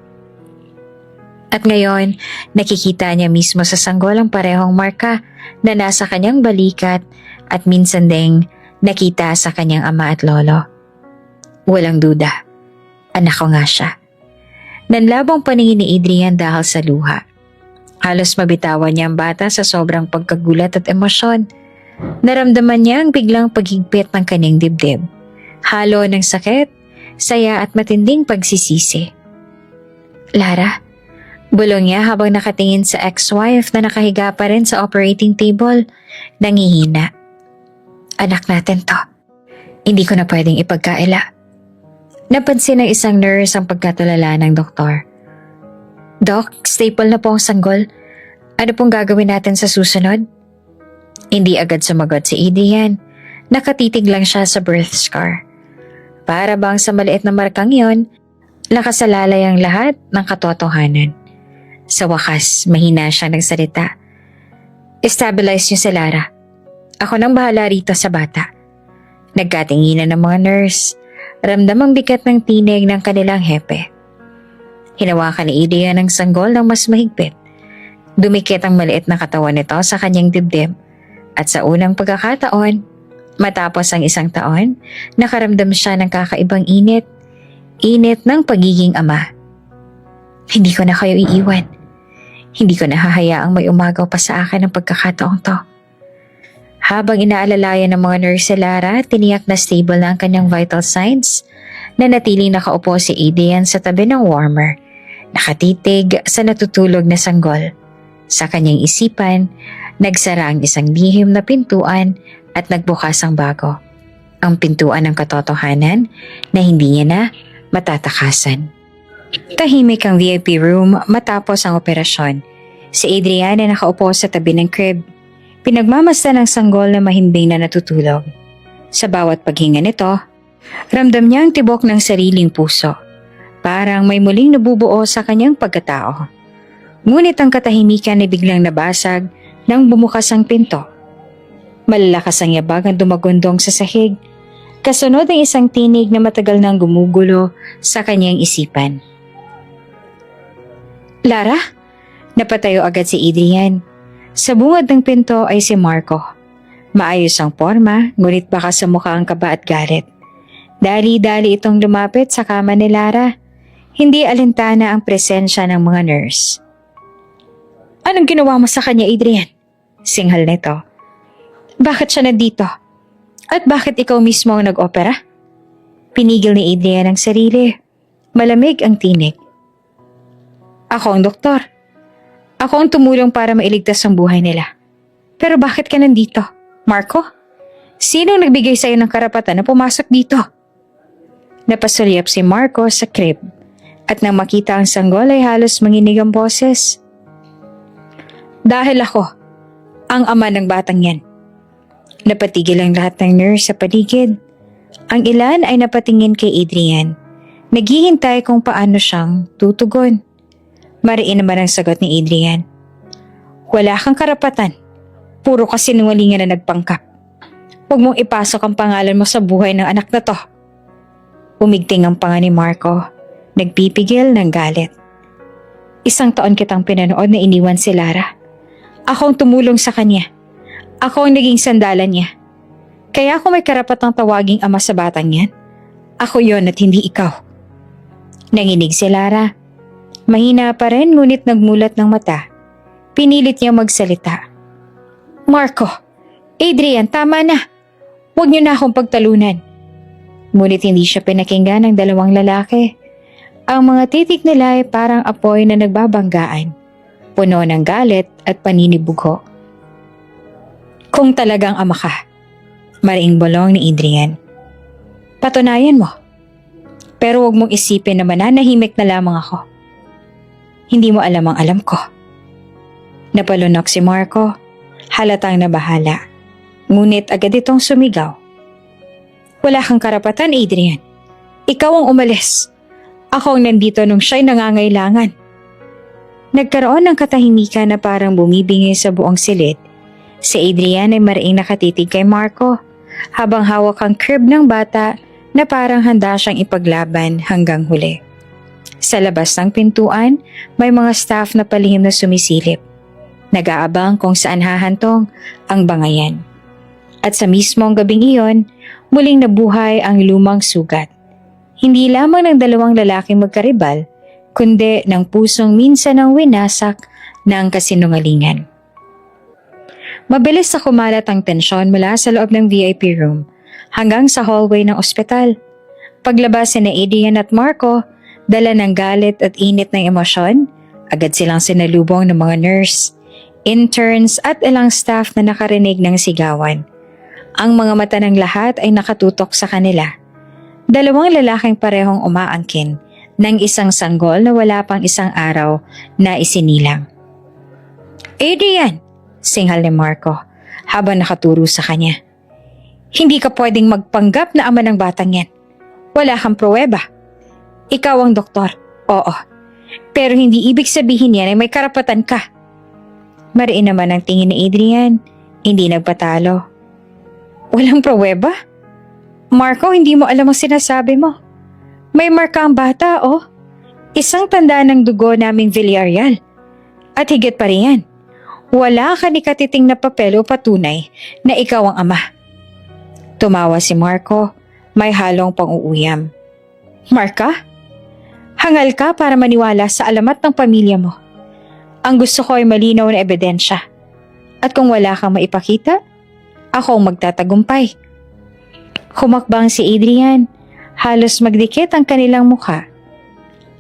At ngayon, nakikita niya mismo sa sanggol ang parehong marka na nasa kanyang balikat at minsan ding nakita sa kanyang ama at lolo. Walang duda, anak ko nga siya. Nanlabong paningin ni Adrian dahil sa luha. Halos mabitawan niya ang bata sa sobrang pagkagulat at emosyon. Naramdaman niya ang biglang paghigpit ng kanyang dibdib. Halo ng sakit, saya at matinding pagsisisi. Lara, bulong niya habang nakatingin sa ex-wife na nakahiga pa rin sa operating table. Nangihina. Anak natin to. Hindi ko na pwedeng ipagkaila. Napansin ng isang nurse ang pagkatulala ng doktor. Doc, staple na po ang sanggol. Ano pong gagawin natin sa susunod? Hindi agad sumagot si Adrian. Nakatitig lang siya sa birth scar. Para bang sa maliit na markang yon, nakasalalay ang lahat ng katotohanan. Sa wakas, mahina siya nagsalita. Stabilize niyo si Lara. Ako nang bahala rito sa bata. Nagkatinginan ng mga nurse. Ramdam ang bigat ng tinig ng kanilang hepe. Hinawakan ni Adrian ang sanggol ng mas mahigpit. Dumikit ang maliit na katawan nito sa kanyang dibdib. At sa unang pagkakataon, matapos ang isang taon, nakaramdam siya ng kakaibang init. Init ng pagiging ama. Hindi ko na kayo iiwan. Hindi ko na hahayaang may umagaw pa sa akin ang pagkakataong to. Habang inaalalayan ng mga nurse si Lara, tiniyak na stable na ang kanyang vital signs, na natiling nakaupo si Adrian sa tabi ng warmer, nakatitig sa natutulog na sanggol. Sa kanyang isipan, nagsara ang isang lihim na pintuan at nagbukas ang bago. Ang pintuan ng katotohanan na hindi niya na matatakasan. Tahimik ang VIP room matapos ang operasyon. Si Adrian ay nakaupo sa tabi ng crib. Pinagmamasdan ng sanggol na mahimbing na natutulog. Sa bawat paghinga nito, ramdam niya ang tibok ng sariling puso. Parang may muling nabubuo sa kanyang pagkatao. Ngunit ang katahimikan ay biglang nabasag nang bumukas ang pinto. Malalakas ang yabag ang dumagundong sa sahig. Kasunod ang isang tinig na matagal nang gumugulo sa kanyang isipan. Lara? Napatayo agad si Adrian. Sa bungad ng pinto ay si Marco. Maayos ang forma, ngunit baka sa mukha ang kaba at galit. Dali-dali itong lumapit sa kama ni Lara. Hindi alintana ang presensya ng mga nurse. Anong ginawa mo sa kanya, Adrian? Singhal nito. Bakit siya nandito? At bakit ikaw mismo ang nag-opera? Pinigil ni Adrian ang sarili. Malamig ang tinig. Ako ang doktor. Ako ang tumulong para mailigtas ang buhay nila. Pero bakit ka nandito, Marco? Sinong nagbigay sa'yo ng karapatan na pumasok dito? Napasulyap si Marco sa crib at nang makita ang sanggol ay halos manginig ang boses. Dahil ako, ang ama ng batang yan. Napatigil ang lahat ng nurse sa paligid. Ang ilan ay napatingin kay Adrian. Naghihintay kung paano siyang tutugon. Mariin naman ang sagot ni Adrian. Wala kang karapatan. Puro kasinungalingan na nagpangkap. Huwag mong ipasok ang pangalan mo sa buhay ng anak na to. Umigting ang panga ni Marco. Nagpipigil ng galit. 1 taon kitang pinanood na iniwan si Lara. Ako ang tumulong sa kanya. Ako ang naging sandalan niya. Kaya kung may karapatang tawaging ama sa batang yan, ako yon at hindi ikaw. Nanginig si Lara. Mahina pa rin ngunit nagmulat ng mata. Pinilit niya magsalita. Marco, Adrian, tama na. Huwag niyo na akong pagtalunan. Ngunit hindi siya pinakinggan ng 2 lalaki. Ang mga titik nila ay parang apoy na nagbabanggaan, puno ng galit at paninibugo. Kung talagang ama ka, mariing bulong ni Adrian. Patunayan mo. Pero huwag mong isipin na mananahimik na lamang ako. Hindi mo alam ang alam ko. Napalunok si Marco, halatang nabahala. Ngunit agad itong sumigaw. Wala kang karapatan, Adrian. Ikaw ang umalis. Ako ang nandito nung siya'y nangangailangan. Nagkaroon ng katahimikan na parang bumibingi sa buong silid. Si Adrian ay mariing nakatitig kay Marco habang hawak ang crib ng bata na parang handa siyang ipaglaban hanggang huli. Sa labas ng pintuan, may mga staff na palihim na sumisilip. Nag-aabang kung saan hahantong ang bangayan. At sa mismong gabing iyon, muling nabuhay ang lumang sugat. Hindi lamang ng 2 lalaking magkaribal, kundi ng pusong minsan ang winasak ng kasinungalingan. Mabilis na kumalat ang tensyon mula sa loob ng VIP room hanggang sa hallway ng ospital. Paglabas ni Adrian at Marco, dala ng galit at init ng emosyon, agad silang sinalubong ng mga nurse, interns at ilang staff na nakarinig ng sigawan. Ang mga mata ng lahat ay nakatutok sa kanila. 2 lalaking parehong umaangkin ng isang sanggol na wala pang 1 araw na isinilang. Adrian! Singhal ni Marco habang nakaturo sa kanya. Hindi ka pwedeng magpanggap na ama ng batang yan. Wala kang pruweba. Ikaw ang doktor, oo. Pero hindi ibig sabihin yan ay may karapatan ka. Mariin naman ang tingin ni Adrian, hindi nagpatalo. Walang pruweba? Marco, hindi mo alam ang sinasabi mo. May marka ang bata, oh. 1 tanda ng dugo naming Villarreal. At higit pa rin yan. Wala ka ni katiting na papel o patunay na ikaw ang ama. Tumawa si Marco, may halong pang-uuyam. Marka? Hangal ka para maniwala sa alamat ng pamilya mo. Ang gusto ko ay malinaw na ebidensya. At kung wala kang maipakita, ako ang magtatagumpay. Humakbang si Adrian, halos magdikit ang kanilang mukha.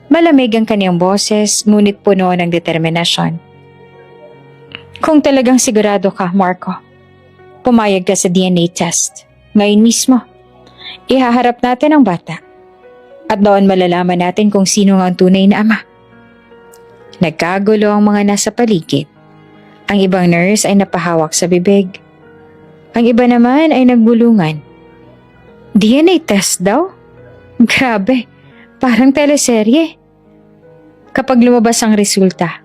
Malamig ang kaniyang boses, ngunit puno ng determinasyon. Kung talagang sigurado ka, Marco, pumayag ka sa DNA test. Ngayon mismo, ihaharap natin ang bata. At doon malalaman natin kung sino ang tunay na ama. Nagkagulo ang mga nasa paligid. Ang ibang nurse ay napahawak sa bibig. Ang iba naman ay nagbulungan. DNA test daw? Grabe, parang teleserye. Kapag lumabas ang resulta,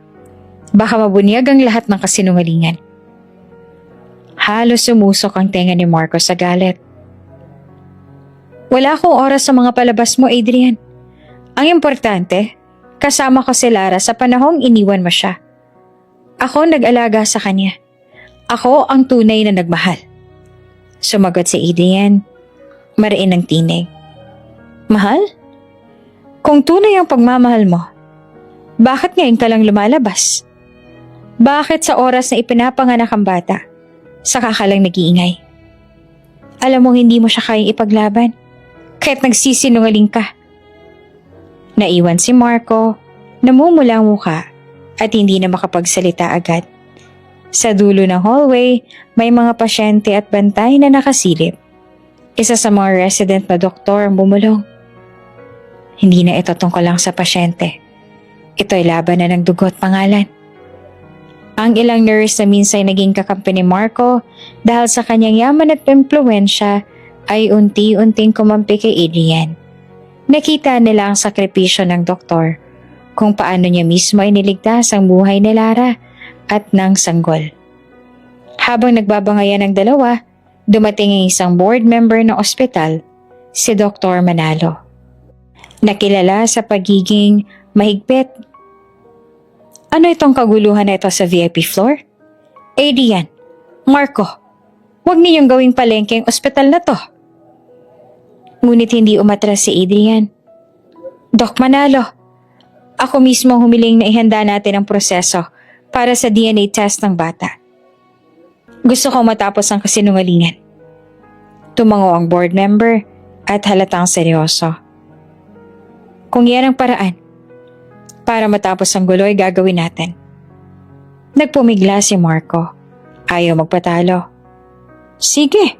baka mabunyag ang lahat ng kasinungalingan. Halos sumusok ang tenga ni Marco sa galit. Wala akong oras sa mga palabas mo, Adrian. Ang importante, kasama ko si Lara sa panahong iniwan mo siya. Ako nag-alaga sa kanya. Ako ang tunay na nagmahal. Sumagot si Adrian, mariin ang tinig. Mahal? Kung tunay ang pagmamahal mo, bakit ngayon ka lang lumalabas? Bakit sa oras na ipinapanganak ang bata, saka ka lang nag-iingay? Alam mong hindi mo siya kayang ipaglaban, kahit nagsisinungaling ka. Naiwan si Marco, namumula ang mukha at hindi na makapagsalita agad. Sa dulo ng hallway, may mga pasyente at bantay na nakasilip. Isa sa mga resident na doktor ang bumulong. Hindi na ito tungkol lang sa pasyente. Ito'y laban na ng dugo at pangalan. Ang ilang nurse na minsan naging kakampi ni Marco dahil sa kanyang yaman at impluensya ay unti-unting kumampi kay Adrian. Nakita nila ang sakripisyo ng doktor, kung paano niya mismo iniligtas ang buhay ni Lara at ng sanggol. Habang nagbabangayan ang dalawa, dumating ang isang board member ng ospital, si Dr. Manalo. Nakilala sa pagiging mahigpit. Ano itong kaguluhan na ito sa VIP floor? Adrian, Marco, huwag ninyong gawing palengke ang ospital na to. Ngunit hindi umatras si Adrian. Doc Manalo, ako mismo humiling na ihanda natin ang proseso para sa DNA test ng bata. Gusto ko matapos ang kasinungalingan. Tumango ang board member at halatang seryoso. Kung yan ang paraan, para matapos ang gulo ay gagawin natin. Nagpumigla si Marco. Ayaw magpatalo. Sige.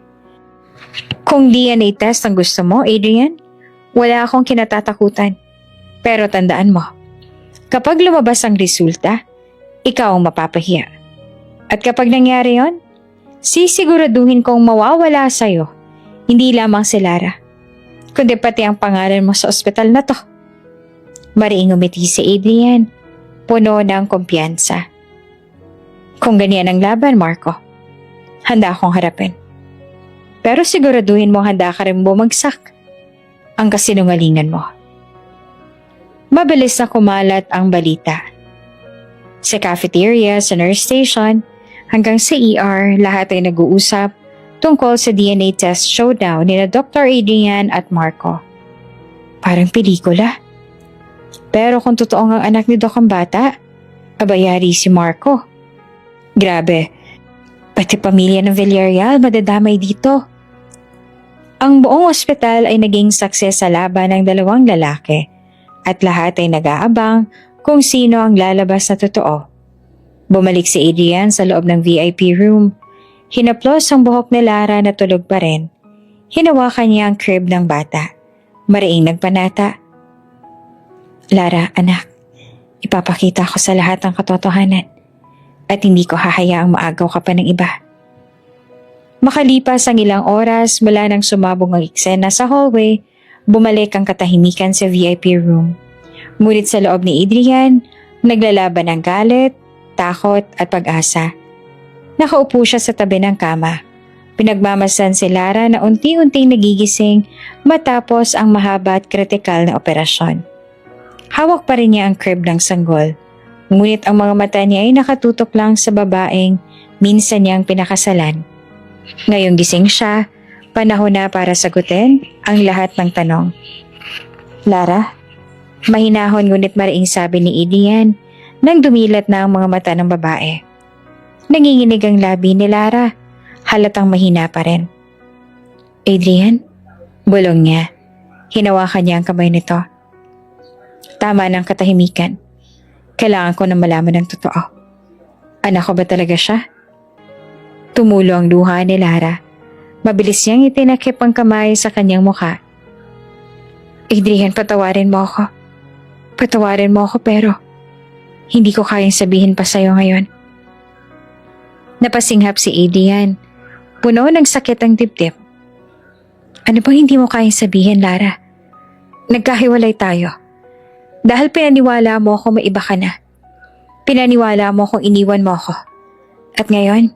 Kung DNA test ang gusto mo, Adrian, wala akong kinatatakutan. Pero tandaan mo, kapag lumabas ang resulta, ikaw ang mapapahiya. At kapag nangyari yon, sisiguraduhin kong mawawala sa'yo, hindi lamang si Lara, kundi pati ang pangalan mo sa ospital na to. Mariing umiti si Adrian, puno ng kumpiyansa. Kung ganyan ang laban, Marco, handa akong harapin. Pero siguraduhin mo handa ka rin bumagsak ang kasinungalingan mo. Mabilis na kumalat ang balita. Sa cafeteria, sa nurse station, hanggang sa ER, lahat ay nag-uusap tungkol sa DNA test showdown ni Dr. Adrian at Marco. Parang pelikula. Pero kung totoo ang anak ni Doc ang bata, abayari si Marco. Grabe, pati pamilya ng Villarreal madadamay dito. Ang buong ospital ay naging success sa laban ng dalawang lalaki at lahat ay nag-aabang kung sino ang lalabas na totoo. Bumalik si Adrian sa loob ng VIP room. Hinaplos ang buhok ni Lara na tulog pa rin. Hinawakan niya ang crib ng bata. Mariing nagpanata. Lara, anak, ipapakita ko sa lahat ang katotohanan at hindi ko hahayaang maagaw ka pa ng iba. Makalipas ang ilang oras mula nang sumabog ang eksena sa hallway, bumalik ang katahimikan sa VIP room. Ngunit sa loob ni Adrian, naglalaban ang galit, takot at pag-asa. Nakaupo siya sa tabi ng kama. Pinagmamasan si Lara na unti-unting nagigising matapos ang mahaba at kritikal na operasyon. Hawak pa rin niya ang crib ng sanggol. Ngunit ang mga mata niya ay nakatutok lang sa babaeng minsan niyang pinakasalan. Ngayong gising siya, panahon na para sagutin ang lahat ng tanong. Lara, mahinahon ngunit mariing sabi ni Adrian nang dumilat na ang mga mata ng babae. Nanginginig ang labi ni Lara, halatang mahina pa rin. Adrian, bulong niya. Hinawakan niya ang kamay nito. Tama ng katahimikan. Kailangan ko na malaman ng totoo. Anak ko ba talaga siya? Tumulo ang luha ni Lara. Mabilis niyang itinakip ang kamay sa kanyang mukha. Adrian, patawarin mo ako. Patawarin mo ako pero hindi ko kayang sabihin pa sa'yo ngayon. Napasinghap si Adrian. Puno ng sakit ang dibdib. Ano bang hindi mo kayang sabihin, Lara? Nagkahiwalay tayo. Dahil pinaniwala mo ako may iba ka na. Pinaniwala mo kung iniwan mo ako. At ngayon,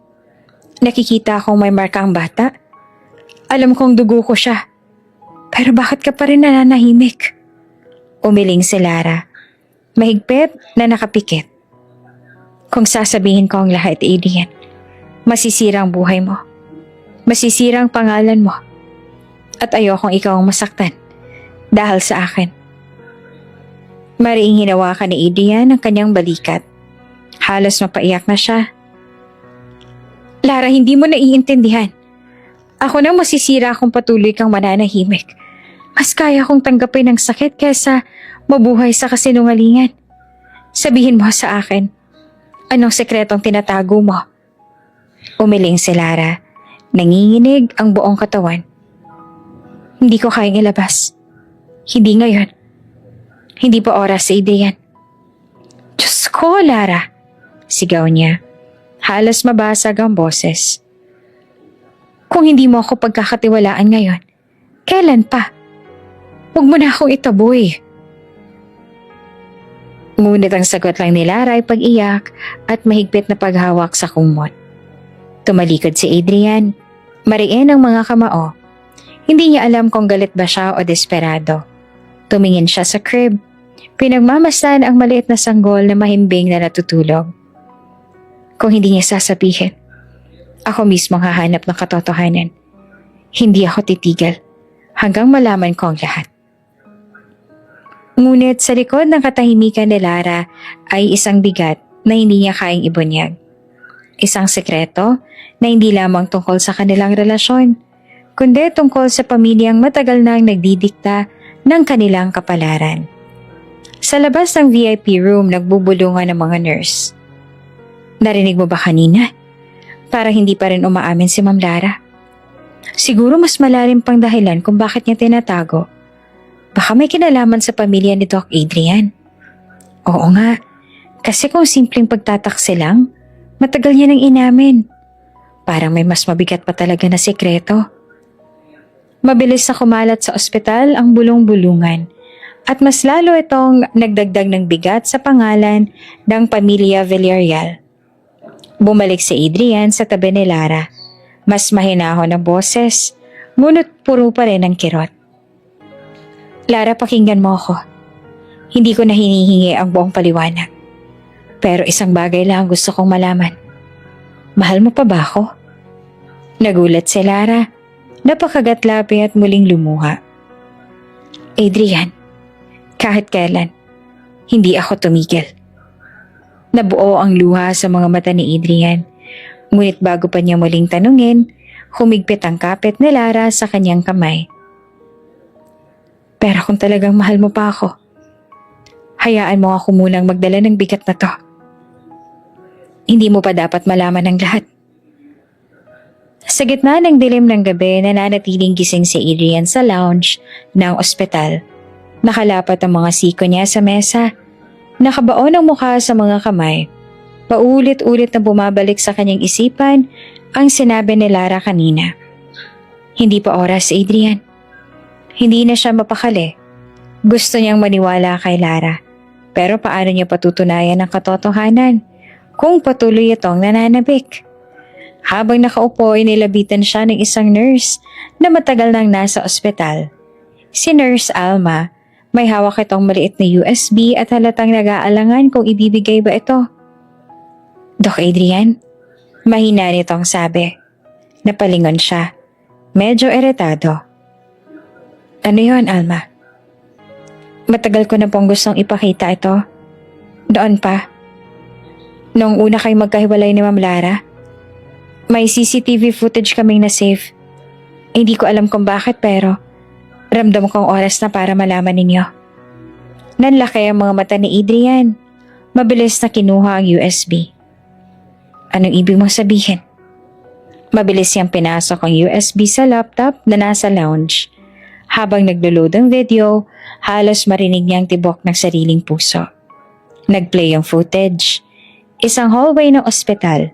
nakikita akong may marka ang bata. Alam kong dugo ko siya. Pero bakit ka pa rin nananahimik? Umiling si Lara. Mahigpit na nakapikit. Kung sasabihin ko ang lahat, Adrian, masisira ang buhay mo. Masisira ang pangalan mo. At ayokong ikaw ang masaktan dahil sa akin. Mariing hinawakan ni Adrian ang kanyang balikat. Halos mapaiyak na siya. Lara, hindi mo naiintindihan. Ako na masisira kung patuloy kang mananahimik. Mas kaya kong tanggapin ang sakit kaysa mabuhay sa kasinungalingan. Sabihin mo sa akin, anong sekretong tinatago mo? Umiling si Lara. Nanginginig ang buong katawan. Hindi ko kayang ilabas. Hindi ngayon. Hindi pa oras sa Adrian. Diyos ko, Lara. Sigaw niya. Halos mabasag ang boses. Kung hindi mo ako pagkakatiwalaan ngayon, kailan pa? Huwag mo na akong itaboy. Ngunit ang sagot lang ni Lara ay pag-iyak at mahigpit na paghawak sa kumot. Tumalikod si Adrian. Mariin ang mga kamao. Hindi niya alam kung galit ba siya o desperado. Tumingin siya sa crib. Pinagmamasdan ang maliit na sanggol na mahimbing na natutulog. Kung hindi niya sasabihin, ako mismo hahanap ng katotohanan. Hindi ako titigil hanggang malaman ko ang lahat. Ngunit sa likod ng katahimikan ni Lara ay isang bigat na hindi niya kayang ibunyag. Isang sekreto na hindi lamang tungkol sa kanilang relasyon, kundi tungkol sa pamilyang matagal nang nagdidikta ng kanilang kapalaran. Sa labas ng VIP room nagbubulungan ng mga nurse. Narinig mo ba kanina? Parang hindi pa rin umaamin si Ma'am Lara. Siguro mas malalim pang dahilan kung bakit niya tinatago. Baka may kinalaman sa pamilya ni Doc Adrian. Oo nga, kasi kung simpleng pagtatakse lang, matagal niya nang inamin. Parang may mas mabigat pa talaga na sekreto. Mabilis na kumalat sa ospital ang bulong-bulungan at mas lalo itong nagdagdag ng bigat sa pangalan ng pamilya Villarreal. Bumalik si Adrian sa tabi ni Lara. Mas mahinahon ang boses, ngunit puro pa rin ang kirot. Lara, pakinggan mo ako. Hindi ko na hinihingi ang buong paliwanag. Pero isang bagay lang gusto kong malaman. Mahal mo pa ba ako? Nagulat si Lara. Napakagatlapi at muling lumuha. Adrian, kahit kailan, hindi ako tumigil. Nabuo ang luha sa mga mata ni Adrian. Ngunit bago pa niya muling tanungin, humigpit ang kapit ni Lara sa kanyang kamay. Pero kung talagang mahal mo pa ako, hayaan mo ako munang magdala ng bigat na to. Hindi mo pa dapat malaman ang lahat. Sa gitna ng dilim ng gabi, nananatiling gising si Adrian sa lounge ng ospital. Nakalapat ang mga siko niya sa mesa. Nakabaon ang mukha sa mga kamay. Paulit-ulit na bumabalik sa kanyang isipan ang sinabi ni Lara kanina. Hindi pa oras, Adrian. Hindi na siya mapakali. Gusto niyang maniwala kay Lara. Pero paano niya patutunayan ang katotohanan kung patuloy itong nananabik? Habang nakaupo ay nilabitan siya ng isang nurse na matagal nang nasa ospital. Si Nurse Alma, may hawak itong maliit na USB at halatang nag-aalangan kung ibibigay ba ito. Doc Adrian, mahina nitong sabi. Napalingon siya. Medyo iritado. Ano yon, Alma? Matagal ko na pong gustong ipakita ito. Doon pa. Noong una kayo magkahiwalay ni Ma'am Lara, may CCTV footage kaming na-save. Hindi ko alam kung bakit pero ramdam kong oras na para malaman ninyo. Nanlaki ang mga mata ni Adrian. Mabilis na kinuha ang USB. Anong ibig mong sabihin? Mabilis niyang pinasok ang USB sa laptop na nasa lounge. Habang naglo-load ang video, halos marinig niyang tibok ng sariling puso. Nagplay ang footage. Isang hallway ng ospital.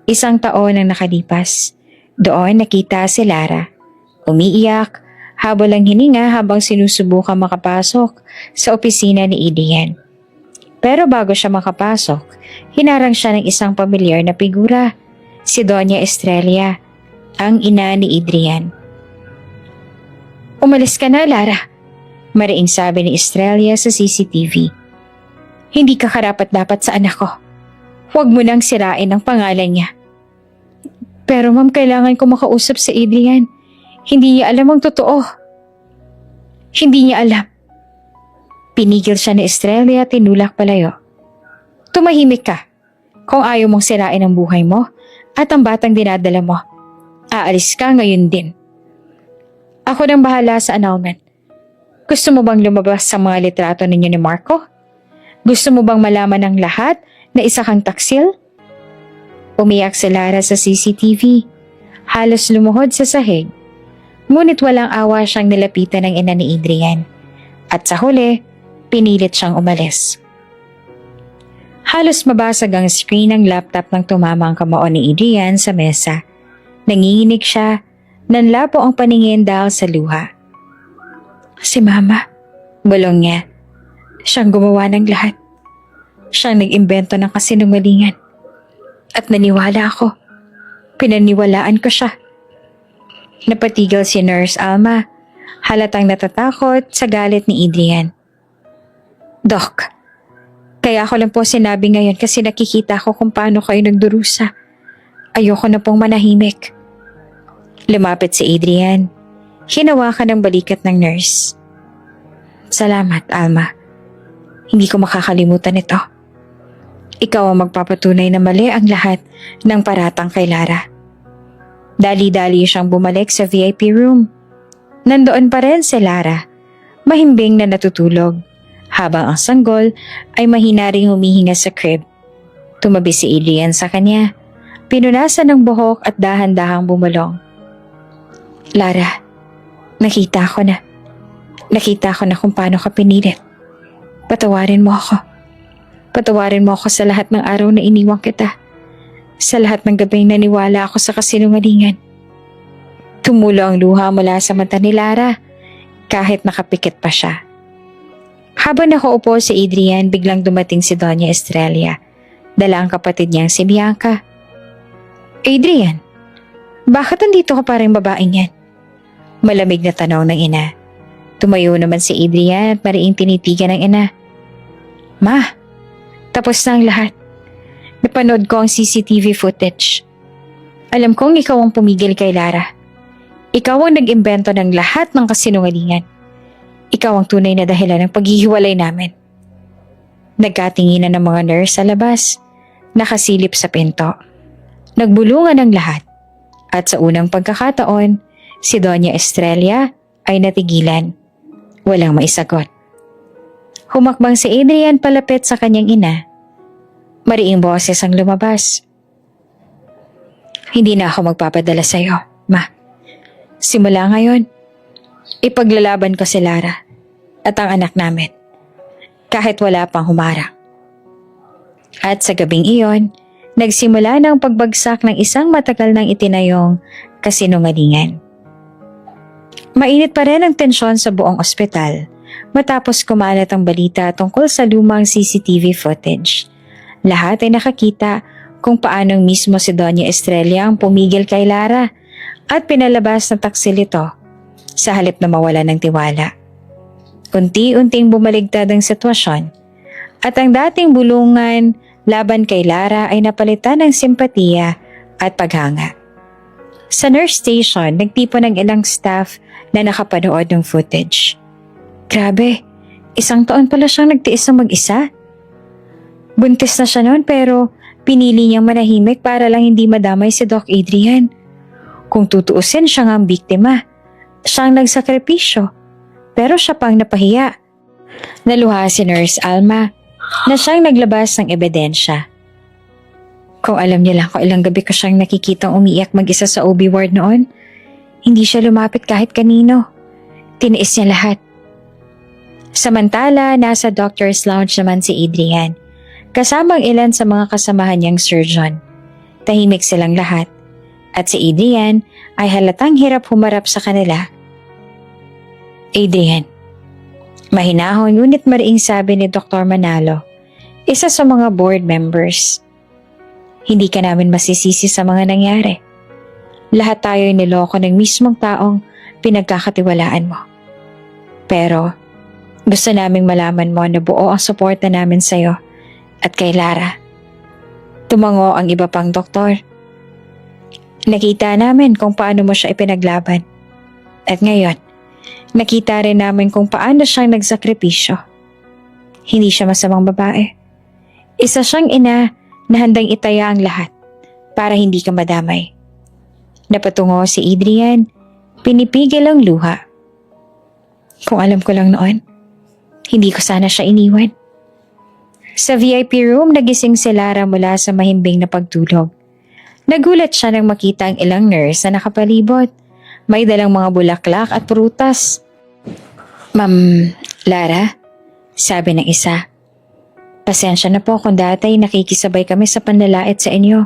Isang taon ang nakalipas. Doon nakita si Lara. Umiiyak, habol ang hininga habang sinusubukang makapasok sa opisina ni Adrian. Pero bago siya makapasok, hinarang siya ng isang pamilyar na figura, si Doña Estrella, ang ina ni Adrian. Umalis ka na, Lara, mariing sabi ni Estrella sa CCTV. Hindi ka karapat-dapat sa anak ko. Huwag mo nang sirain ang pangalan niya. Pero ma'am, kailangan ko makausap si Adrian. Hindi niya alam ang totoo. Hindi niya alam. Pinigil siya ni Estrella at tinulak palayo. Tumahimik ka. Kung ayaw mong sirain ang buhay mo at ang batang dinadala mo, aalis ka ngayon din. Ako nang bahala sa annulment. Gusto mo bang lumabas sa mga litrato ninyo ni Marco? Gusto mo bang malaman ang lahat na isa kang taksil? Umiyak si Lara sa CCTV. Halos lumuhod sa sahig. Ngunit walang awa siyang nilapitan ng ina ni Adrian. At sa huli, pinilit siyang umalis. Halos mabasag ang screen ng laptop nang tumama ang kamao ni Adrian sa mesa. Nanginginig siya, nanlapo ang paningin dahil sa luha. Si Mama, bulong niya. Siyang gumawa ng lahat. Siyang nag-imbento ng kasinungalingan. At naniwala ako. Pinaniwalaan ko siya. Napatigil si Nurse Alma, halatang natatakot sa galit ni Adrian. Doc, kaya ako lang po sinabi ngayon kasi nakikita ko kung paano kayo nagdurusa. Ayoko na pong manahimik. Lumapit si Adrian. Hinawakan ang balikat ng nurse. Salamat, Alma. Hindi ko makakalimutan ito. Ikaw ang magpapatunay na mali ang lahat ng paratang kay Lara. Dali-dali siyang bumalik sa VIP room. Nandoon pa rin si Lara, mahimbing na natutulog, habang ang sanggol ay mahinaring humihinga sa crib. Tumabi si Adrian sa kanya, pinunasan ng buhok at dahan-dahang bumulong. Lara, nakita ko na. Nakita ko na kung paano ka pinilit. Patawarin mo ako. Patawarin mo ako sa lahat ng araw na iniwang kita. Sa lahat ng gabing naniwala ako sa kasinungalingan. Tumulo ang luha mula sa mata ni Lara, kahit nakapikit pa siya. Habang nakaupo si Adrian, biglang dumating si Doña Estrella. Dala ang kapatid niyang si Bianca. Adrian, bakit nandito ka parang babaeng yan? Malamig na tanong ng ina. Tumayo naman si Adrian at mariing tinitigan ng ina. Ma, tapos na ang lahat. Napanood ko ang CCTV footage. Alam kong ikaw ang pumigil kay Lara. Ikaw ang nag-imbento ng lahat ng kasinungalingan. Ikaw ang tunay na dahilan ng paghihiwalay namin. Nagkatinginan ng mga nurse sa labas, nakasilip sa pinto. Nagbulungan ang lahat. At sa unang pagkakataon, si Doña Estrella ay natigilan. Walang maisagot. Humakbang si Adrian palapit sa kanyang ina. Mariing boses ang lumabas. Hindi na ako magpapadala sa iyo, Ma. Simula ngayon, ipaglalaban ko si Lara at ang anak namin, kahit wala pang humarang. At sa gabing iyon, nagsimula ng pagbagsak ng isang matagal nang itinayong kasinungalingan. Mainit pa rin ang tensyon sa buong ospital matapos kumalat ang balita tungkol sa lumang CCTV footage. Lahat ay nakakita kung paanong mismo si Doña Estrella ang pumigil kay Lara at pinalabas ng taksil ito sa halip na mawala ng tiwala. Unti-unting bumaligtad ang sitwasyon at ang dating bulungan laban kay Lara ay napalitan ng simpatiya at paghanga. Sa nurse station, nagtipon ng ilang staff na nakapanood ng footage. Grabe, 1 taon pala siyang nagtiis ng mag-isa. Buntis na siya noon pero pinili niyang manahimik para lang hindi madamay si Doc Adrian. Kung tutuusin siya nga ang biktima, siya ang nagsakripisyo, pero siya pang napahiya. Naluha si Nurse Alma na siyang naglabas ng ebidensya. Kung alam niya lang kung ilang gabi ko siyang nakikitang umiiyak mag-isa sa OB ward noon, hindi siya lumapit kahit kanino. Tiniis niya lahat. Samantala, nasa doctor's lounge naman si Adrian, kasama ang ilan sa mga kasamahan niyang surgeon. Tahimik silang lahat, at si Adrian ay halatang hirap humarap sa kanila. Adrian, mahinahon ngunit mariing sabi ni Dr. Manalo, isa sa mga board members. Hindi ka namin masisisi sa mga nangyari. Lahat tayo ay niloko ng mismong taong pinagkakatiwalaan mo. Pero gusto naming malaman mo na buo ang suporta namin sa'yo at kay Lara. Tumango ang iba pang doktor. Nakita namin kung paano mo siya ipinaglaban. At ngayon, nakita rin namin kung paano siyang nagsakripisyo. Hindi siya masamang babae. Isa siyang ina na handang itaya ang lahat para hindi ka madamay. Napatungo si Adrian, pinipigil ang luha. Kung alam ko lang noon, hindi ko sana siya iniwan. Sa VIP room, nagising si Lara mula sa mahimbing na pagtulog. Nagulat siya nang makita ang ilang nurse na nakapalibot. May dalang mga bulaklak at prutas. Ma'am Lara, sabi ng isa. Pasensya na po kung dati nakikisabay kami sa panlalait sa inyo.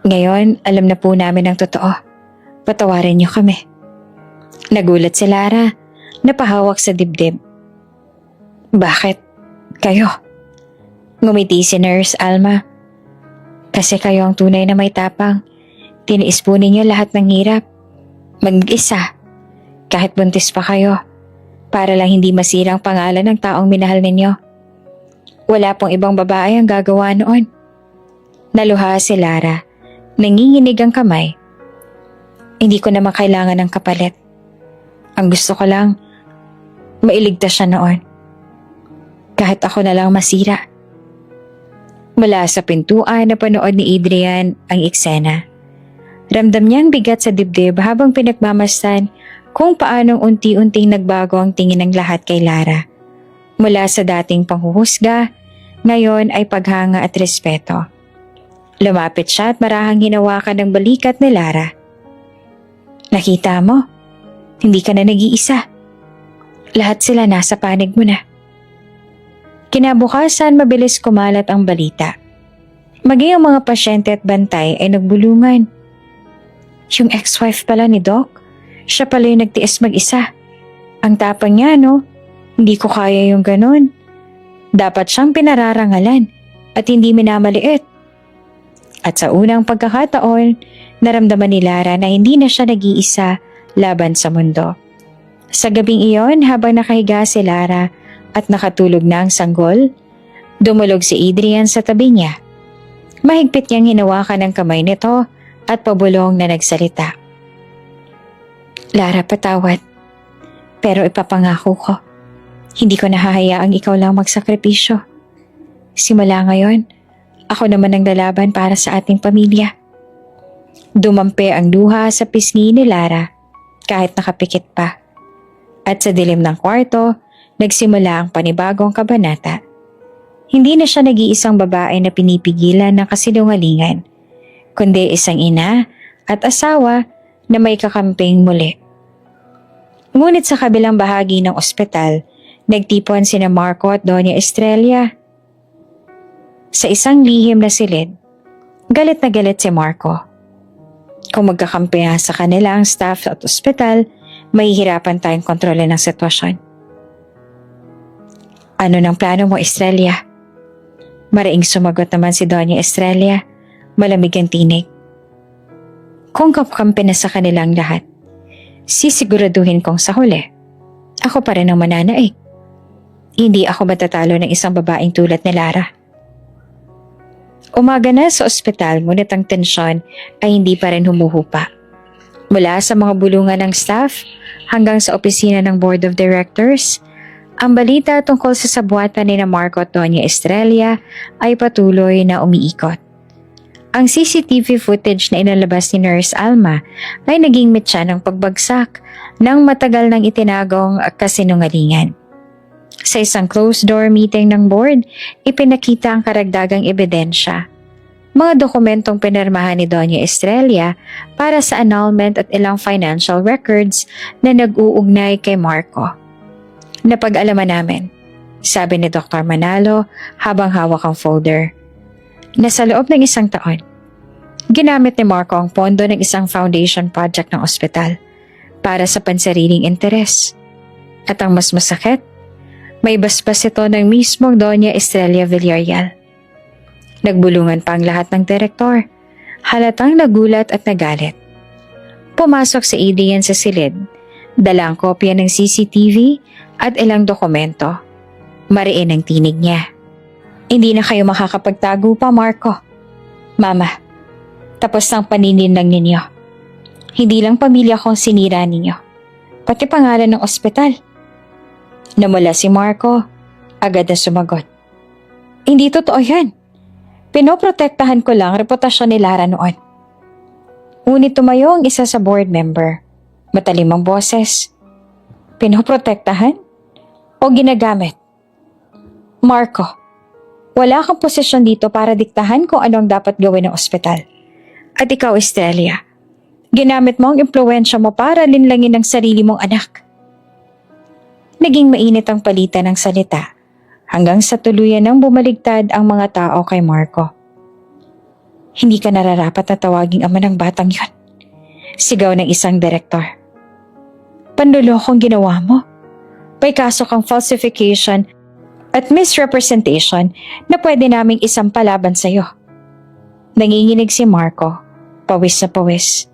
Ngayon, alam na po namin ang totoo. Patawarin niyo kami. Nagulat si Lara, napahawak sa dibdib. Bakit? Kayo? Ngumiti si Nurse Alma. Kasi kayo ang tunay na may tapang. Tiniis po ninyo lahat ng hirap. Mag-isa. Kahit buntis pa kayo. Para lang hindi masirang pangalan ng taong minahal ninyo. Wala pong ibang babae ang gagawa noon. Naluha si Lara. Nanginginig ang kamay. Hindi ko naman kailangan ng kapalit. Ang gusto ko lang, mailigtas siya noon. Kahit ako na lang masira. Mula sa pintuan na panood ni Adrian ang eksena. Ramdam niyang bigat sa dibdib habang pinagmamasdan kung paanong unti-unting nagbago ang tingin ng lahat kay Lara. Mula sa dating panghuhusga, ngayon ay paghanga at respeto. Lumapit siya at marahang hinawakan ng balikat ni Lara. Nakita mo? Hindi ka na nag-iisa. Lahat sila nasa panig mo na. Kinabukasan mabilis kumalat ang balita. Maging ang mga pasyente at bantay ay nagbulungan. Yung ex-wife pala ni Doc, siya pala yung nagtiis mag-isa. Ang tapang niya, no? Hindi ko kaya yung ganun. Dapat siyang pinararangalan at hindi minamaliit. At sa unang pagkakataon, naramdaman ni Lara na hindi na siya nag-iisa laban sa mundo. Sa gabing iyon, habang nakahiga si Lara at nakatulog na ang sanggol, dumulog si Adrian sa tabi niya. Mahigpit niyang hinawakan ang kamay nito at pabulong na nagsalita. Lara, patawad. Pero ipapangako ko, hindi ko nahahayaang ikaw lang magsakripisyo. Simula ngayon, ako naman ang lalaban para sa ating pamilya. Dumampi ang luha sa pisngi ni Lara kahit nakapikit pa. At sa dilim ng kwarto, nagsimula ang panibagong kabanata. Hindi na siya nag-iisang babae na pinipigilan ng kasinungalingan, kundi isang ina at asawa na may kakamping muli. Ngunit sa kabilang bahagi ng ospital, nagtipon sina Marco at Doña Estrella. Sa isang lihim na silid, galit na galit si Marco. Kung magkakampi sa kanila ang staff at ospital, mahihirapan tayong kontrolin ang sitwasyon. Ano ng plano mo, Estrella? Maraing sumagot naman si Doña Estrella, malamig ang tinig. Kung kakampi na sa kanilang lahat, sisiguraduhin kong sa huli, ako pa rin ang mananaig. Hindi ako matatalo ng isang babaeng tulad ni Lara. Umaga na sa ospital, ngunit ang tensyon ay hindi pa rin humuhupa. Mula sa mga bulungan ng staff hanggang sa opisina ng Board of Directors, ang balita tungkol sa sabuatan ni Marco at Doña Estrella ay patuloy na umiikot. Ang CCTV footage na inalabas ni Nurse Alma ay naging mitya ng pagbagsak ng matagal nang itinagong kasinungalingan. Sa isang closed-door meeting ng board, ipinakita ang karagdagang ebidensya. Mga dokumentong pinirmahan ni Doña Estrella para sa annulment at ilang financial records na nag-uugnay kay Marco. Napag-alaman namin, sabi ni Dr. Manalo habang hawak ang folder, na sa loob ng isang taon, ginamit ni Marco ang pondo ng isang foundation project ng ospital para sa pansariling interes. At ang mas masakit, may basbas ito ng mismong Doña Estrella Villarreal. Nagbulungan pa ang lahat ng direktor, halatang nagulat at nagalit. Pumasok si Adrian sa silid, dala ang kopya ng CCTV at ilang dokumento. Mariin ang tinig niya. Hindi na kayo makakapagtago pa, Marco. Mama, tapos ang paninindang ninyo. Hindi lang pamilya kong sinira ninyo, pati pangalan ng ospital. Namula si Marco, agad na sumagot. Hindi totoo yan. Pinoprotektahan ko lang reputasyon ni Lara noon. Ngunit tumayo ang isa sa board member. Matalimang boses. Pinoprotektahan? O ginagamit? Marco, wala kang posisyon dito para diktahan kung ano ang dapat gawin ng ospital. At ikaw, Estrella, ginamit mo ang impluwensya mo para linlangin ang sarili mong anak. Naging mainit ang palitan ng salita hanggang sa tuluyan ng bumaligtad ang mga tao kay Marco. Hindi ka nararapat na tawaging ama ng batang yon, sigaw ng isang direktor. Panlulokong ginawa mo. May kaso kang falsification at misrepresentation na pwede naming isampalaban sa'yo. Nanginginig si Marco, pawis na pawis.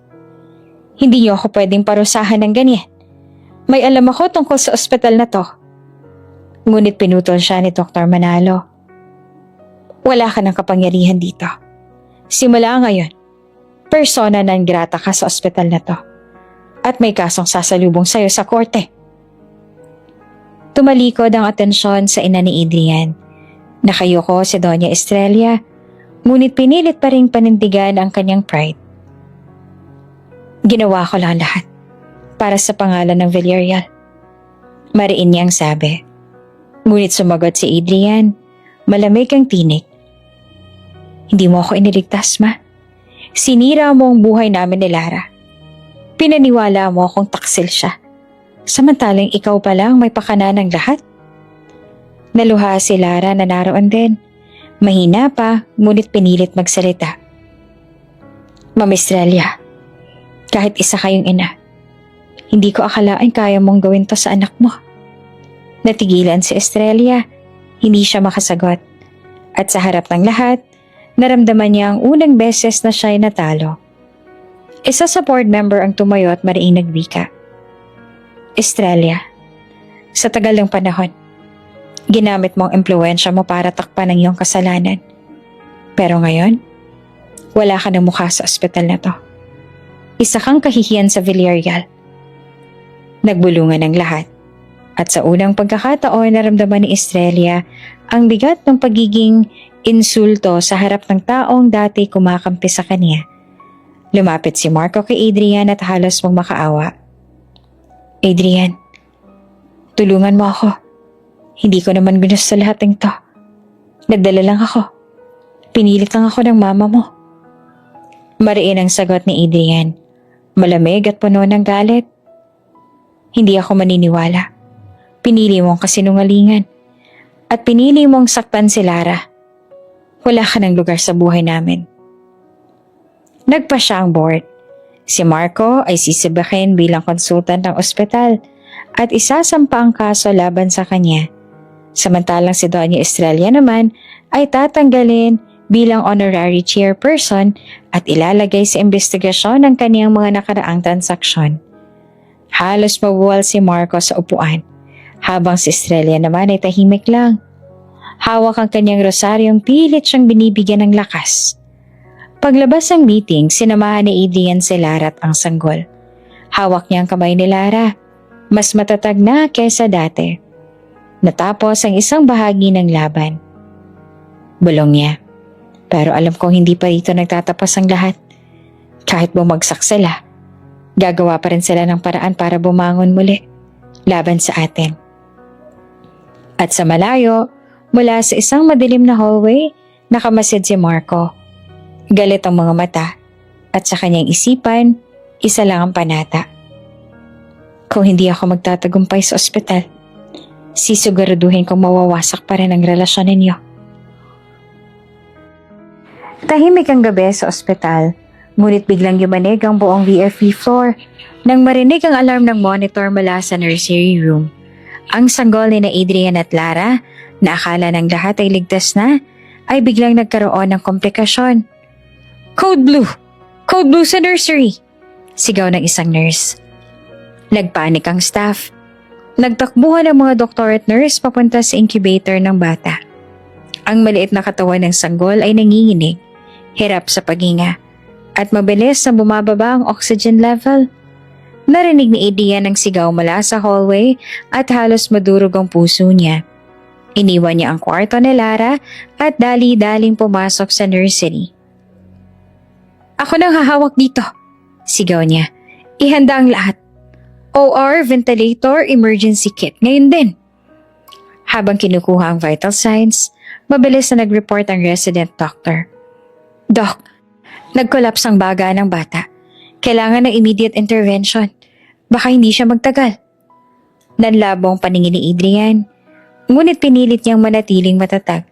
Hindi niyo ako pwedeng parusahan ng ganyan. May alam ako tungkol sa ospital na to. Ngunit pinutol siya ni Dr. Manalo. Wala ka ng kapangyarihan dito. Simula ngayon, persona non grata ka sa ospital na to. At may kasong sasalubong sa'yo sa korte. Tumalikod ang atensyon sa ina ni Adrian. Nakayuko si Doña Estrella, ngunit pinilit pa ring panindigan ang kanyang pride. Ginawa ko lang lahat para sa pangalan ng Villarreal. Mariin niyang sabi. Ngunit sumagot si Adrian, malamig ang tinig. Hindi mo ako iniligtas, ma. Sinira mo ang buhay namin ni Lara. Pinaniwala mo akong taksil siya. Samantalang ikaw pa lang may pakana ng lahat. Naluha si Lara na naroon din. Mahina pa, ngunit pinilit magsalita. Ma'am Estrella, kahit isa kayong ina, hindi ko akalain kaya mong gawin to sa anak mo. Natigilan si Estrella, hindi siya makasagot. At sa harap ng lahat, naramdaman niya ang unang beses na siya'y natalo. Isa sa board member ang tumayo at mariing nagwika. Estrella, sa tagal ng panahon, ginamit mo ang impluwensya mo para takpan ang iyong kasalanan. Pero ngayon, wala ka ng mukha sa ospital na to. Isa kang kahihiyan sa Villarreal. Nagbulungan ang lahat. At sa unang pagkakataon, naramdaman ni Estrella ang bigat ng pagiging insulto sa harap ng taong dati kumakampi sa kanya. Lumapit si Marco kay Adrian at halos magmakaawa. Adrian, tulungan mo ako. Hindi ko naman ginusto lahat ng to. Nagdala lang ako. Pinilit lang ako ng mama mo. Mariin ang sagot ni Adrian. Malamig at puno ng galit. Hindi ako maniniwala. Pinili mong kasinungalingan. At pinili mong saktan si Lara. Wala ka ng lugar sa buhay namin. Nagpa siya ang board. Si Marco ay sisibakin bilang konsultant ng ospital at isasampa ang kaso laban sa kanya. Samantalang si Doña Estrella naman ay tatanggalin bilang honorary chairperson at ilalagay sa investigasyon ng kaniyang mga nakaraang transaksyon. Halos mabuwal si Marco sa upuan, habang si Estrella naman ay tahimik lang. Hawak ang kanyang rosaryong pilit siyang binibigyan ng lakas. Paglabas ng meeting, sinamahan ni Adrian si Lara at ang sanggol. Hawak niya ang kamay ni Lara, mas matatag na kaysa dati. Natapos ang isang bahagi ng laban. Bulong niya, pero alam kong hindi pa rito nagtatapos ang lahat. Kahit bumagsak sila, gagawa pa rin sila ng paraan para bumangon muli, laban sa atin. At sa malayo, mula sa isang madilim na hallway, nakamasid si Marco. Galit ang mga mata at sa kanyang isipan, isa lang ang panata. Kung hindi ako magtatagumpay sa ospital, sisiguraduhin kong mawawasak pa rin ang relasyon ninyo. Tahimik ang gabi sa ospital, ngunit biglang yumanig ang buong VFV floor nang marinig ang alarm ng monitor mula sa nursery room. Ang sanggol ni na Adrian at Lara, na akala ng lahat ay ligtas na, ay biglang nagkaroon ng komplikasyon. Code Blue! Code Blue sa nursery! Sigaw ng isang nurse. Nagpanik ang staff. Nagtakbuhan ang mga doktor at nurse papunta sa incubator ng bata. Ang maliit na katawan ng sanggol ay nanginginig, hirap sa paghinga, at mabilis na bumababa ang oxygen level. Narinig ni Adrian ang sigaw mula sa hallway at halos madurog ang puso niya. Iniwan niya ang kwarto ni Lara at dali-daling pumasok sa nursery. Ako nang hahawak dito, sigaw niya. Ihanda ang lahat. OR, ventilator, emergency kit, ngayon din. Habang kinukuha ang vital signs, mabilis na nag-report ang resident doctor. Doc, nag-collapse ang baga ng bata. Kailangan ng immediate intervention. Baka hindi siya magtagal. Nanlabo ang paningin ni Adrian. Ngunit pinilit niyang manatiling matatag.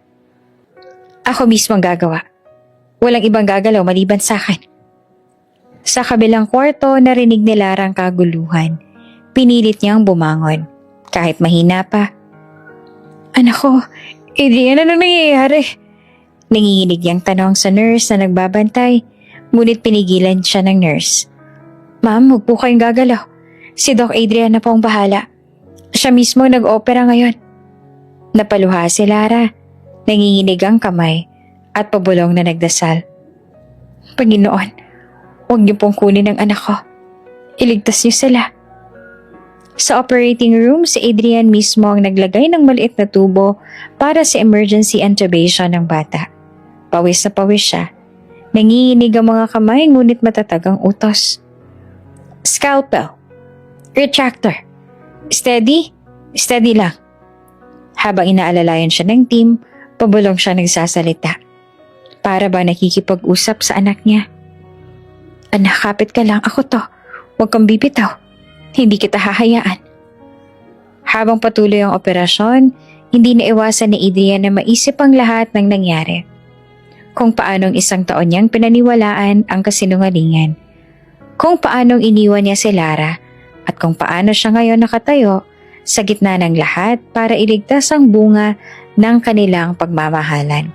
Ako mismo ang gagawa. Walang ibang gagalaw maliban sa akin. Sa kabilang kwarto, narinig ni Lara ang kaguluhan. Pinilit niyang bumangon, kahit mahina pa. Anak ko, Adrian, ano nangyayari? Nanginginig niyang tanong sa nurse na nagbabantay, ngunit pinigilan siya ng nurse. Ma'am, huwag po kayong gagalaw. Si Doc Adrian na po ang bahala. Siya mismo nag-opera ngayon. Napaluha si Lara, nanginginig ang kamay at pabulong na nagdasal. Panginoon, huwag niyo pong kunin ang anak ko. Iligtas niyo sila. Sa operating room, si Adrian mismo ang naglagay ng maliit na tubo para sa emergency intubation ng bata. Pawis na pawis siya. Nanginginig ang mga kamay ngunit matatag ang utos. Scalpel. Retractor. Steady. Steady lang. Habang inaalalayan siya ng team, pabulong siya nagsasalita. Para ba nakikipag-usap sa anak niya? Anak, kapit ka lang. Ako to. Huwag kang bibitaw. Hindi kita hahayaan. Habang patuloy ang operasyon, hindi naiwasan ni Adrian na maisip ang lahat ng nangyari. Kung paanong isang taon niyang pinaniwalaan ang kasinungalingan. Kung paanong iniwan niya si Lara at kung paano siya ngayon nakatayo sa gitna ng lahat para iligtas ang bunga ng kanilang pagmamahalan.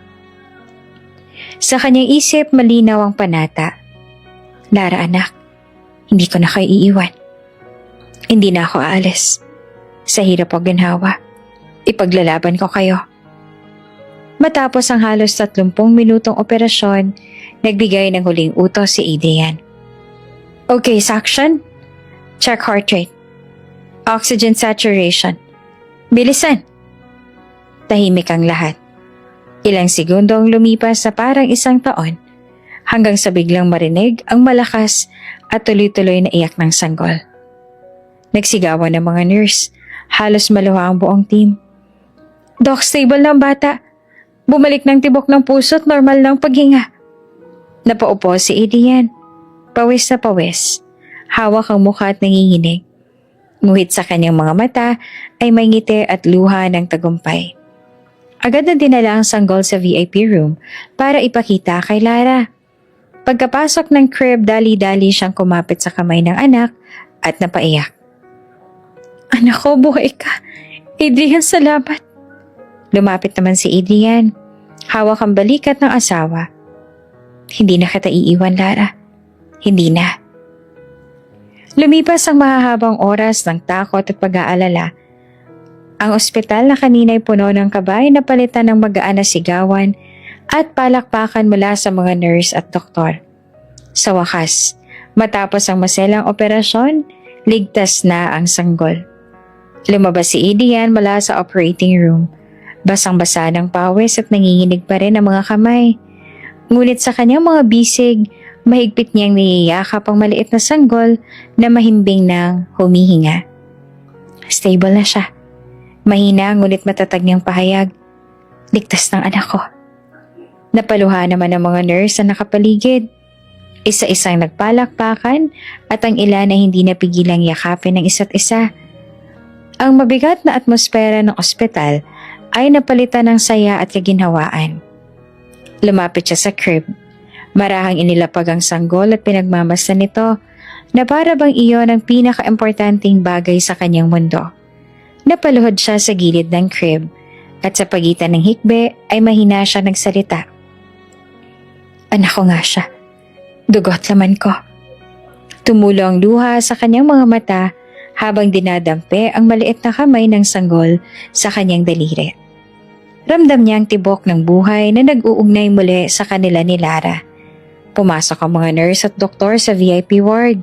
Sa kanyang isip, malinaw ang panata. Lara anak, hindi ko na kayo iiwan. Hindi na ako aalis. Sa hirap o ginhawa, ipaglalaban ko kayo. Matapos ang halos 30 minutong operasyon, nagbigay ng huling utos si Adrian. Okay, suction. Check heart rate. Oxygen saturation. Bilisan. Tahimik ang lahat. Ilang segundo ang lumipas sa parang isang taon hanggang sa biglang marinig ang malakas at tuloy-tuloy na iyak ng sanggol. Nagsigawan ng mga nurse. Halos maluha ang buong team. Doc, stable na ang bata. Bumalik ng tibok ng puso at normal ng paghinga. Napaupo si Adrian. Pawis na pawis. Hawak ang mukha at nanginginig. Nguhit sa kanyang mga mata ay may ngiti at luha ng tagumpay. Agad na dinala ang sanggol sa VIP room para ipakita kay Lara. Pagkapasok ng crib, dali-dali siyang kumapit sa kamay ng anak at napaiyak. Anak ko, buhay ka. Adrian, salamat. Lumapit naman si Adrian. Hawak ang balikat ng asawa. Hindi na kita iiwan, Lara. Hindi na. Lumipas ang mahahabang oras ng takot at pag-aalala. Ang ospital na kanina'y puno ng kabay na palitan ng magaan na sigawan at palakpakan mula sa mga nurse at doktor. Sa wakas, matapos ang maselang operasyon, ligtas na ang sanggol. Lumabas si Adrian mula sa operating room. Basang-basa ng pawis at nanginginig pa rin ang mga kamay. Ngunit sa kanyang mga bisig, mahigpit niyang niyayakap ang maliit na sanggol na mahimbing ng humihinga. Stable na siya. Mahina ngunit matatag niyang pahayag. Ligtas ng anak ko. Napaluha naman ang mga nurse na nakapaligid. Isa-isang nagpalakpakan at ang ilan na hindi napigilang yakapin ng isa't isa. Ang mabigat na atmosfera ng ospital ay napalitan ng saya at kaginhawaan. Lumapit siya sa crib. Marahang inilapag ang sanggol at pinagmamasdan nito na para bang iyon ang pinaka-importanting bagay sa kanyang mundo. Napaluhod siya sa gilid ng crib at sa pagitan ng hikbe ay mahina siya nagsalita. Anak ko nga siya. Dugot laman ko. Tumulo ang luha sa kanyang mga mata habang dinadampi ang maliit na kamay ng sanggol sa kanyang daliri. Ramdam niya ang tibok ng buhay na nag-uugnay muli sa kanila ni Lara. Pumasok ang mga nurse at doktor sa VIP ward.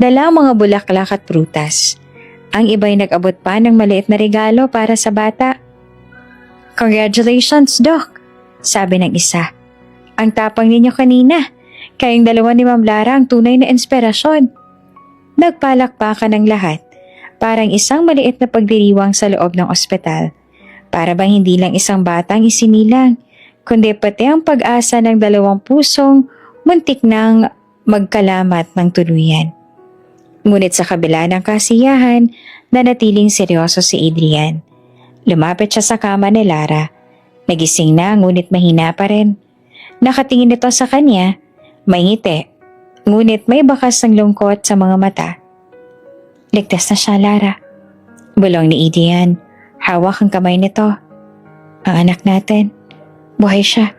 Dala ang mga bulaklak at prutas. Ang iba'y nag-abot pa ng maliit na regalo para sa bata. Congratulations, Doc, sabi ng isa. Ang tapang ninyo kanina. Kayong dalawa ni Ma'am Lara ang tunay na inspirasyon. Nagpalakpakan ng lahat. Parang isang maliit na pagdiriwang sa loob ng ospital. Para bang hindi lang isang batang isinilang, kundi pati ang pag-asa ng dalawang pusong muntik nang magkalamat ng tuluyan. Ngunit sa kabila ng kasiyahan, nanatiling seryoso si Adrian. Lumapit siya sa kama ni Lara. Nagising na ngunit mahina pa rin. Nakatingin ito sa kanya, may ngiti, ngunit may bakas ng lungkot sa mga mata. Ligtas na siya, Lara. Bulong ni Adrian. Hawak ang kamay nito. Ang anak natin, buhay siya.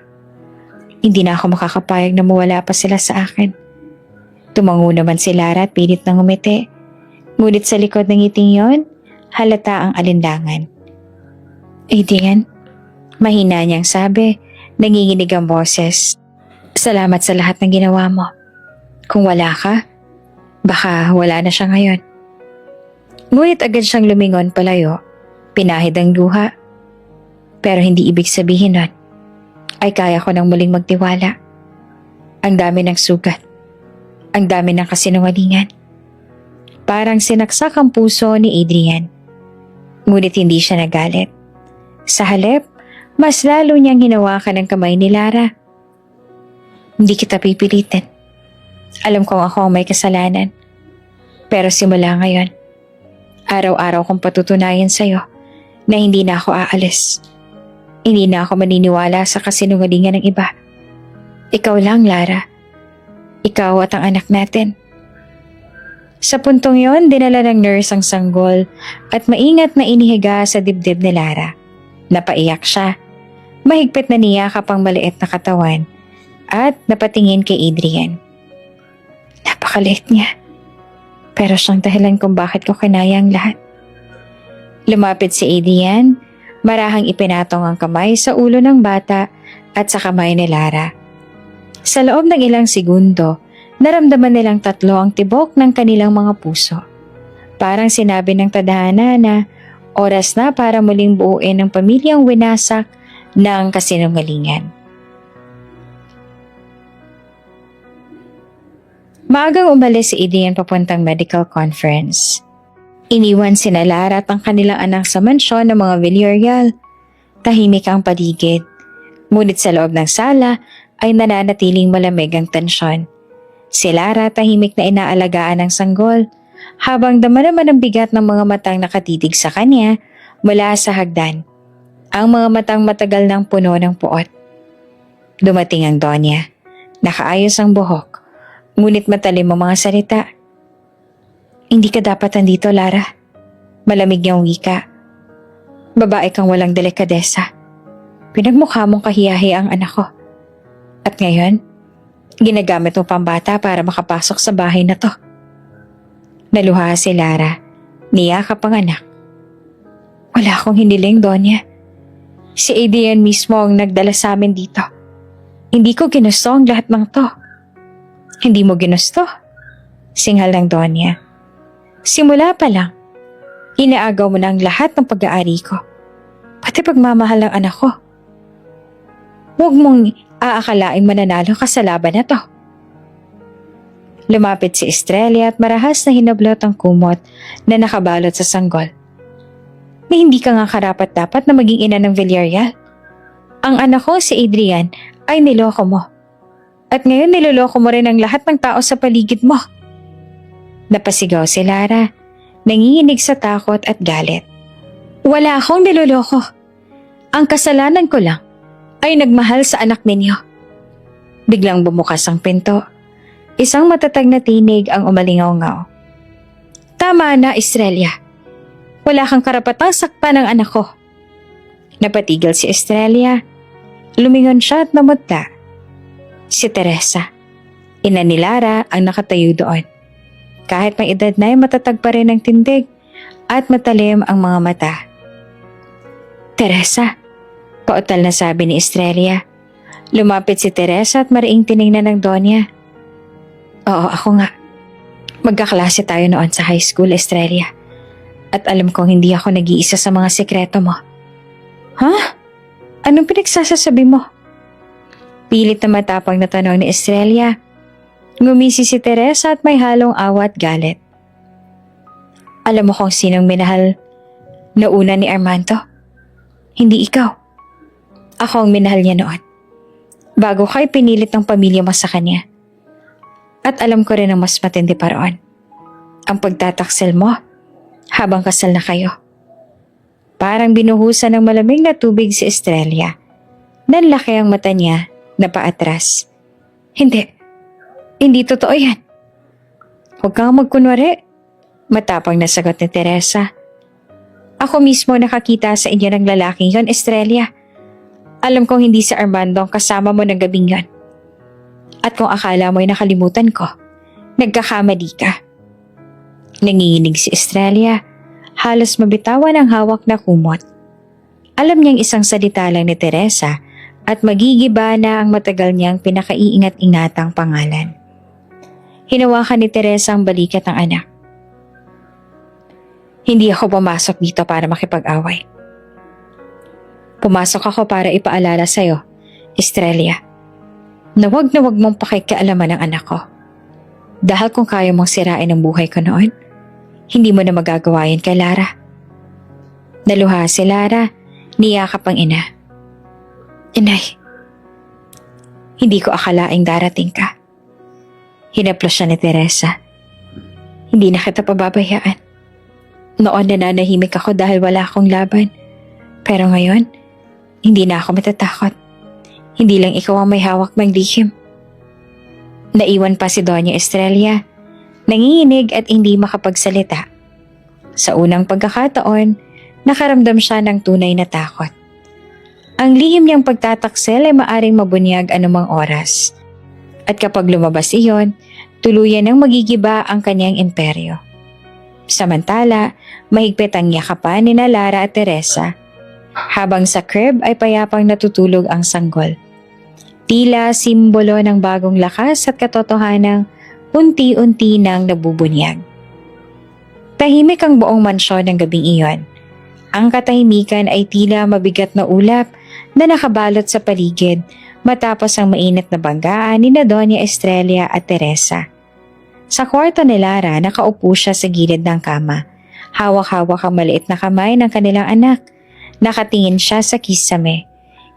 Hindi na ako makakapayag na mawala pa sila sa akin. Tumango naman si Lara at pilit na ngumiti. Ngunit sa likod ng ngiting yon, halata ang alinlangan. Adrian, mahina niyang sabi, nanginginig ang boses. Salamat sa lahat ng ginawa mo. Kung wala ka, baka wala na siya ngayon. Ngunit agad siyang lumingon palayo, pinahid ang luha. Pero hindi ibig sabihin nun ay kaya ko nang muling magtiwala. Ang dami ng sugat. Ang dami ng kasinungalingan. Parang sinaksak ang puso ni Adrian. Ngunit hindi siya nagalit. Sa halip, mas lalo niyang hinawakan ang kamay ni Lara. Hindi kita pipilitin. Alam kong ako ang may kasalanan. Pero simula ngayon, araw-araw kong patutunayan sa'yo na hindi na ako aalis. Hindi na ako maniniwala sa kasinungalingan ng iba. Ikaw lang, Lara. Ikaw at ang anak natin. Sa puntong yon, dinala ng nurse ang sanggol at maingat na inihiga sa dibdib ni Lara. Napaiyak siya. Mahigpit na niyakap ang maliit na katawan at napatingin kay Adrian. Napakaliit niya. Pero siyang dahilan kung bakit ko kinaya ang lahat. Lumapit si Adrian, marahang ipinatong ang kamay sa ulo ng bata at sa kamay ni Lara. Sa loob ng ilang segundo, naramdaman nilang tatlo ang tibok ng kanilang mga puso. Parang sinabi ng tadhana na oras na para muling buuin ang pamilyang winasak ng kasinungalingan. Maagang umalis si Adrian papuntang medical conference. Iniwan sina Lara at ang kanilang anak sa mansyon ng mga Villarreal. Tahimik ang paligid. Ngunit sa loob ng sala ay nananatiling malamig ang tensyon. Si Lara tahimik na inaalagaan ng sanggol, habang dama naman ang bigat ng mga matang nakatitig sa kanya mula sa hagdan. Ang mga matang matagal ng puno ng puot. Dumating ang Donya. Nakaayos ang buhok, ngunit matalim ang mga salita. Hindi ka dapat andito, Lara. Malamig niyang wika. Babae kang walang delikadesa. Pinagmukha mong kahiyahi ang anak ko. At ngayon, ginagamit mo pambata para makapasok sa bahay na to. Naluha si Lara. Niyakap ang anak. Wala akong hiniling, Donya. Si Adrian mismo ang nagdala sa amin dito. Hindi ko ginusto ang lahat ng to. Hindi mo ginusto? Singhal ng Donya. Simula pa lang, inaagaw mo na ang lahat ng pag-aari ko. Pati pagmamahal ng anak ko. Huwag mong aakalaing mananalo ka sa laban na to. Lumapit si Estrella at marahas na hinablot ang kumot na nakabalot sa sanggol. May hindi ka nga karapat-dapat na maging ina ng Villarreal. Ang anak ko, si Adrian, ay niloko mo. At ngayon niloloko mo rin ang lahat ng tao sa paligid mo. Napasigaw si Lara, nanginginig sa takot at galit. Wala akong niloloko. Ang kasalanan ko lang ay nagmahal sa anak ninyo. Biglang bumukas ang pinto. Isang matatag na tinig ang umalingaw-ngaw. Tama na, Estrella. Wala kang karapatang sakpan ng anak ko. Napatigil si Estrella. Lumingon siya at namutla. Si Teresa, ina ni Lara, ang nakatayo doon. Kahit may edad na ay matatag pa rin ang tindig at matalim ang mga mata. Teresa, pautal na sabi ni Estrella. Lumapit si Teresa at mariing tiningnan ng Donya. Oo, ako nga. Magkaklase tayo noon sa high school, Estrella. At alam kong hindi ako nag-iisa sa mga sekreto mo. Ha? Anong pinagsasasabi mo? Pilit na matapang na tanong ni Estrella. Ngumisi si Teresa at may halong awa at galit. Alam mo kung sinong minahal na una ni Armando? Hindi ikaw. Ako ang minahal niya noon. Bago kay pinilit ng pamilya mo sa kanya. At alam ko rin ang mas matindi pa roon. Ang pagtataksil mo habang kasal na kayo. Parang binuhusan ng malamig na tubig si Estrella. Nanlaki ang mata niya na paatras. Hindi. Hindi totoo yan. Huwag kang magkunwari. Matapang na sagot ni Teresa. Ako mismo nakakita sa inyo ng lalaking yon, Estrella. Alam kong hindi si Armando ang kasama mo ng gabing yon. At kung akala mo'y nakalimutan ko, nagkakamali ka. Nanginginig si Estrella. Halos mabitawan ang hawak na kumot. Alam niyang isang salita lang ni Teresa at magigiba na ang matagal niyang pinakaiingat-ingatang pangalan. Hinawakan ni Teresa ang balikat ng anak. Hindi ako pumasok dito para makipag-away. Pumasok ako para ipaalala sa'yo, Estrella, na wag mong pakikialaman ng anak ko. Dahil kung kaya mong sirain ang buhay ko noon, hindi mo na magagawa yan kay Lara. Naluha si Lara, niyakap ang ina. Inay, hindi ko akalaing darating ka. Hinaplos siya ni Teresa. Hindi na kita pababayaan. Noon nananahimik ako dahil wala akong laban. Pero ngayon, hindi na ako matatakot. Hindi lang ikaw ang may hawak ng lihim. Naiwan pa si Doña Estrella, nanginginig at hindi makapagsalita. Sa unang pagkakataon, nakaramdam siya ng tunay na takot. Ang lihim niyang pagtataksil ay maaring mabunyag anumang oras. At kapag lumabas iyon, tuluyan ng magigiba ang kanyang imperyo. Samantala, mahigpit ang yakapan ni Lara at Teresa, habang sa crib ay payapang natutulog ang sanggol. Tila simbolo ng bagong lakas at katotohanang unti-unti nang nabubunyag. Tahimik ang buong mansyon ng gabing iyon. Ang katahimikan ay tila mabigat na ulap na nakabalot sa paligid matapos ang mainit na banggaan ni Doña Estrella at Teresa. Sa kwarto ni Lara, nakaupo siya sa gilid ng kama. Hawak-hawak ang maliit na kamay ng kanilang anak. Nakatingin siya sa kisame.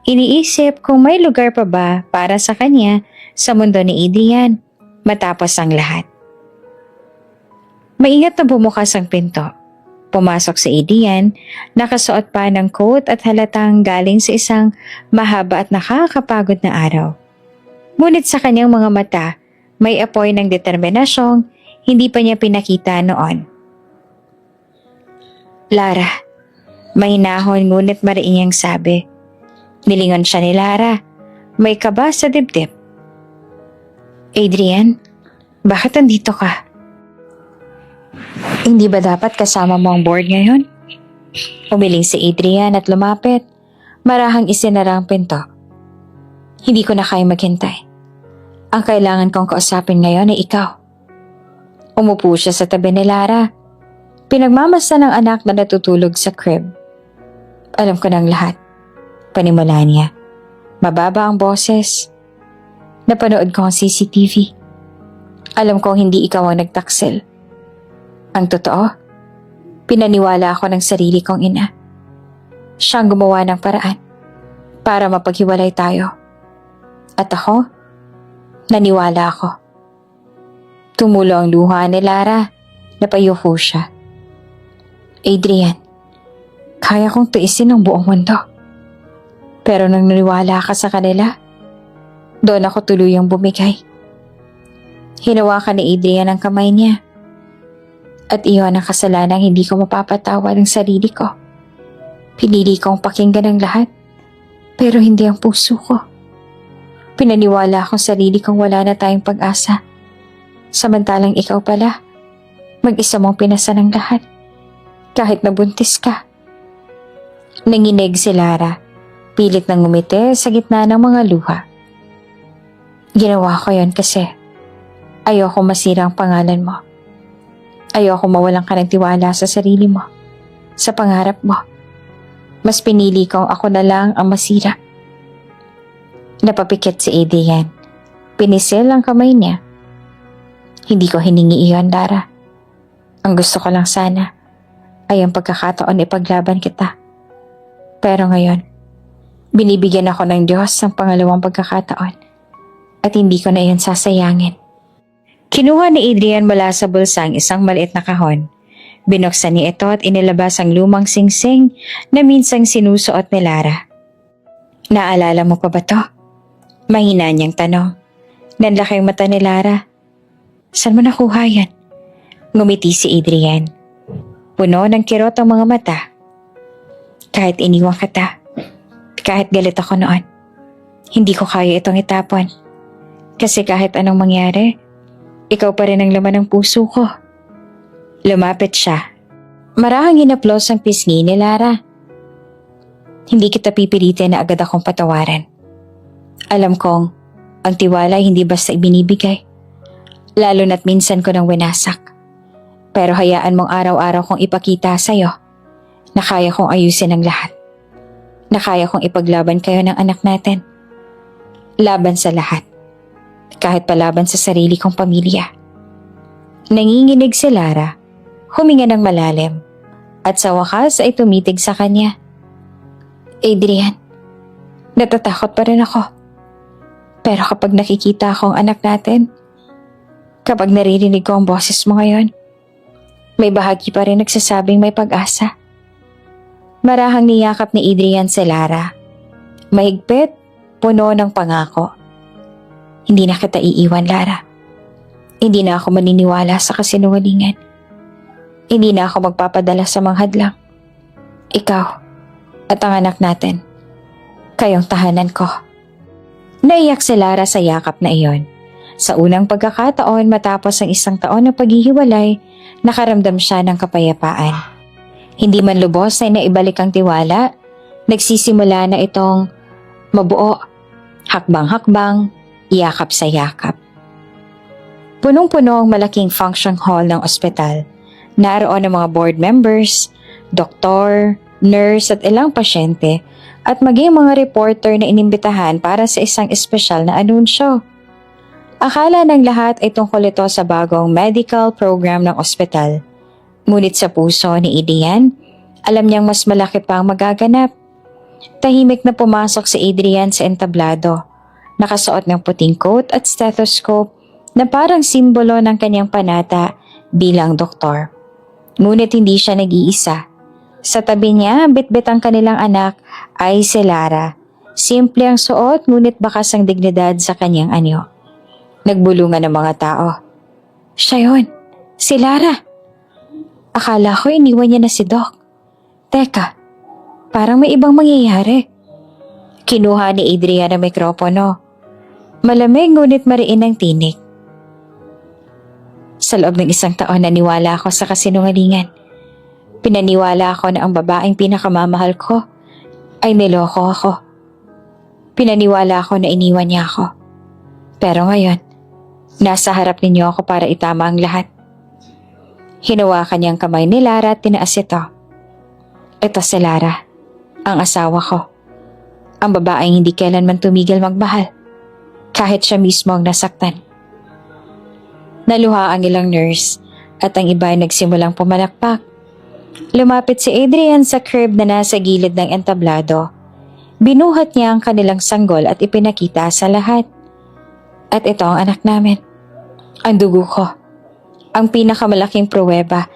Iniisip kung may lugar pa ba para sa kanya sa mundo ni Adrian matapos ang lahat. Maingat na bumukas ang pinto. Pumasok si Adrian, nakasuot pa ng coat at halatang galing sa isang mahaba at nakakapagod na araw. Ngunit sa kanyang mga mata, may apoy ng determinasyong hindi pa niya pinakita noon. Lara, mahinahon ngunit mariingang sabi. Nilingon siya ni Lara, may kaba sa dibdib. Adrian, bakit andito ka? Hindi ba dapat kasama mo ang board ngayon? Umiling si Adrian at lumapit, marahang isinara ang pinto. Hindi ko na kaya maghintay. Ang kailangan kong kausapin ngayon ay ikaw. Umupo siya sa tabi ni Lara. Pinagmamasdan ng anak na natutulog sa crib. Alam ko ng lahat. Panimula niya. Mababa ang boses. Napanood ko ang CCTV. Alam kong hindi ikaw ang nagtaksil. Ang totoo, pinaniwala ako ng sarili kong ina. Siyang gumawa ng paraan para mapaghiwalay tayo. At ako, naniwala ako. Tumulo ang luha ni Lara. Napayuko siya. Adrian, kaya kong tiisin ang buong mundo. Pero nang naniwala ka sa kanila, doon ako tuluyang bumigay. Hinawakan ni Adrian ang kamay niya. At iyon ang kasalanang hindi ko mapapatawad ng sarili ko. Pinili kong pakinggan ang lahat, pero hindi ang puso ko. Pinaniwala akong sarili kong wala na tayong pag-asa. Samantalang ikaw pala, mag-isa mong pinasa ng lahat. Kahit nabuntis ka. Nanginig si Lara. Pilit nang ngumiti sa gitna ng mga luha. Ginawa ko yon kasi ayoko masira ang pangalan mo. Ayoko mawalan ka ng tiwala sa sarili mo, sa pangarap mo. Mas pinili kong ako na lang ang masira. Napapikit si Adrian. Pinisil ang kamay niya. Hindi ko hiningi iyon, Lara. Ang gusto ko lang sana ay ang pagkakataon ipaglaban kita. Pero ngayon, binibigyan ako ng Diyos ng pangalawang pagkakataon at hindi ko na iyon sasayangin. Kinuha ni Adrian mula sa bulsa ang isang maliit na kahon. Binuksan niya ito at inilabas ang lumang singsing na minsang sinusuot ni Lara. Naalala mo pa ba to? Mahina niyang tanong. Nanlaki ang mata ni Lara. Saan mo nakuha yan? Ngumiti si Adrian. Puno ng kirot ang mga mata. Kahit iniwan kita, kahit galit ako noon, hindi ko kaya itong itapon. Kasi kahit anong mangyari, ikaw pa rin ang laman ng puso ko. Lumapit siya. Marahang hinaplos ang pisngi ni Lara. Hindi kita pipilitin na agad akong patawarin. Alam kong ang tiwala ay hindi basta ibinibigay. Lalo na't minsan ko nang winasak. Pero hayaan mong araw-araw kong ipakita sa'yo na kaya kong ayusin ang lahat. Na kaya kong ipaglaban kayo ng anak natin. Laban sa lahat. Kahit palaban sa sarili kong pamilya. Nanginginig si Lara, huminga ng malalim, at sa wakas ay tumitig sa kanya. Adrian, natatakot pa rin ako. Pero kapag nakikita ko ang anak natin, kapag naririnig ko ang boses mo ngayon, may bahagi pa rin nagsasabing may pag-asa. Marahang niyakap ni Adrian si Lara. Mahigpit, puno ng pangako. Hindi na kita iiwan, Lara. Hindi na ako maniniwala sa kasinungalingan. Hindi na ako magpapadala sa mga hadlang. Ikaw at ang anak natin, kayong tahanan ko. Naiyak si Lara sa yakap na iyon. Sa unang pagkakataon matapos ang isang taon na paghihiwalay, nakaramdam siya ng kapayapaan. Hindi man lubos na naibalik ang tiwala, nagsisimula na itong mabuo, hakbang-hakbang, yakap sa yakap. Punong-puno ang malaking function hall ng ospital. Naroon ang mga board members, doktor, nurse at ilang pasyente at maging mga reporter na inimbitahan para sa isang espesyal na anunsyo. Akala ng lahat ay tungkol ito sa bagong medical program ng ospital. Ngunit sa puso ni Adrian, alam niyang mas malaki pa ang magaganap. Tahimik na pumasok si Adrian sa entablado. Nakasuot ng puting coat at stethoscope na parang simbolo ng kanyang panata bilang doktor. Ngunit hindi siya nag-iisa. Sa tabi niya, bitbit ang kanilang anak ay si Lara. Simple ang suot ngunit bakas ang dignidad sa kanyang anyo. Nagbulungan ng mga tao. Siya yun, si Lara. Akala ko iniwan niya na si Doc. Teka, parang may ibang mangyayari. Kinuha ni Adrian ang mikropono. Malamig ngunit mariin ang tinig. Sa loob ng isang taon naniwala ako sa kasinungalingan. Pinaniwala ako na ang babaeng pinakamamahal ko ay niloko ako. Pinaniwala ako na iniwan niya ako. Pero ngayon, nasa harap ninyo ako para itama ang lahat. Hinawakan niya ang kamay ni Lara at tinaas ito. Ito si Lara, ang asawa ko. Ang babaeng hindi kailanman tumigil magmahal, kahit siya mismo ang nasaktan. Naluha ang ilang nurse at ang iba ay nagsimulang pumalakpak. Lumapit si Adrian sa curb na nasa gilid ng entablado. Binuhat niya ang kanilang sanggol at ipinakita sa lahat. At ito ang anak namin. Ang dugo ko. Ang pinakamalaking pruweba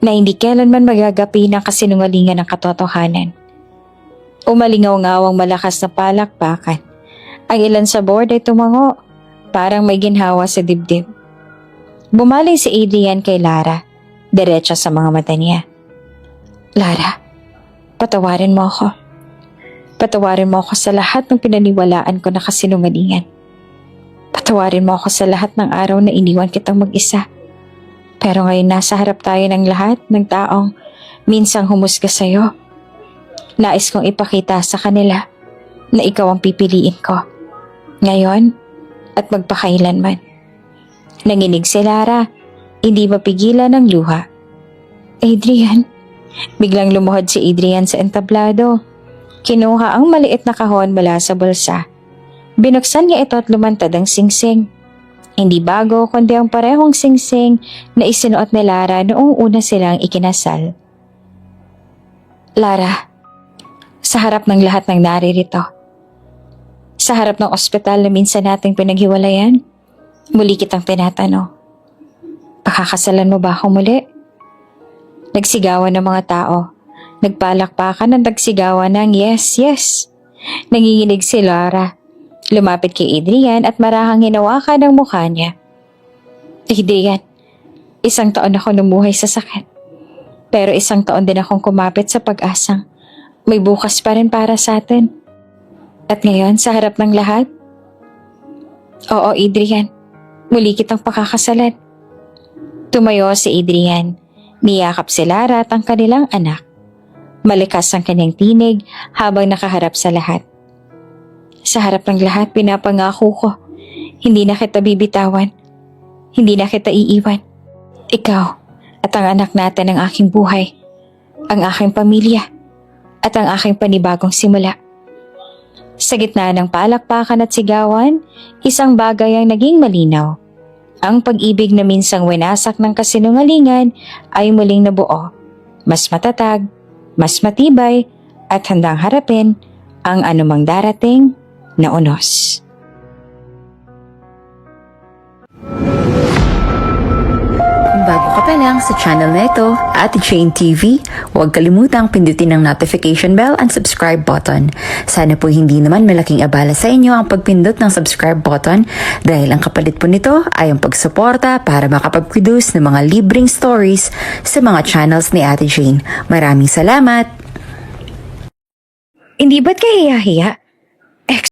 na hindi kailanman magagapi ng kasinungalingan ng katotohanan. Umalingaw-ngawang malakas na palakpakan. Ang ilan sa board ay tumango, parang may ginhawa sa dibdib. Bumaling si Adrian kay Lara, diretso sa mga mata niya. Lara, patawarin mo ako. Patawarin mo ako sa lahat ng pinaniwalaan ko na kasinungalingan. Patawarin mo ako sa lahat ng araw na iniwan kitang mag-isa. Pero ngayon nasa harap tayo ng lahat ng taong minsang humusga sa'yo. Nais kong ipakita sa kanila na ikaw ang pipiliin ko. Ngayon at magpakailanman. Nanginig si Lara, hindi mapigilan ng luha. Adrian, biglang lumuhod si Adrian sa entablado. Kinuha ang maliit na kahon mula sa bulsa. Binuksan niya ito at lumantad ang singsing. Hindi bago kundi ang parehong singsing na isinuot ni Lara noong una silang ikinasal. Lara, sa harap ng lahat ng naririto, sa harap ng ospital na minsan nating pinaghiwalayan, muli kitang tinatanong, pakakasalan mo ba ako muli? Nagsigawan ng mga tao. Nagpalakpakan at nagsigawan ng yes, yes. Nanginginig si Lara. Lumapit kay Adrian at marahang hinawakan ang mukha niya. Adrian, 1 taon ako numuhay sa sakit. Pero 1 taon din akong kumapit sa pag-asang may bukas pa rin para sa atin. At ngayon, sa harap ng lahat, oo, Adrian, muli kitang pakakasalan. Tumayo si Adrian. Niyakap si Lara at ang kanilang anak. Malikas ang kanyang tinig habang nakaharap sa lahat. Sa harap ng lahat, pinapangako ko, hindi na kita bibitawan. Hindi na kita iiwan. Ikaw at ang anak natin ang aking buhay, ang aking pamilya, at ang aking panibagong simula. Sa gitna ng palakpakan at sigawan, isang bagay ang naging malinaw. Ang pag-ibig na minsang winasak ng kasinungalingan ay muling nabuo. Mas matatag, mas matibay, at handang harapin ang anumang darating na unos. Kung bago ka pa lang sa channel na ito, Ate Jane TV, huwag kalimutang pindutin ang notification bell and subscribe button. Sana po hindi naman malaking abala sa inyo ang pagpindot ng subscribe button dahil ang kapalit po nito ay ang pagsuporta para makapag-produce ng mga libreng stories sa mga channels ni Ate Jane. Maraming salamat! Hindi ba't kahiya-hiya?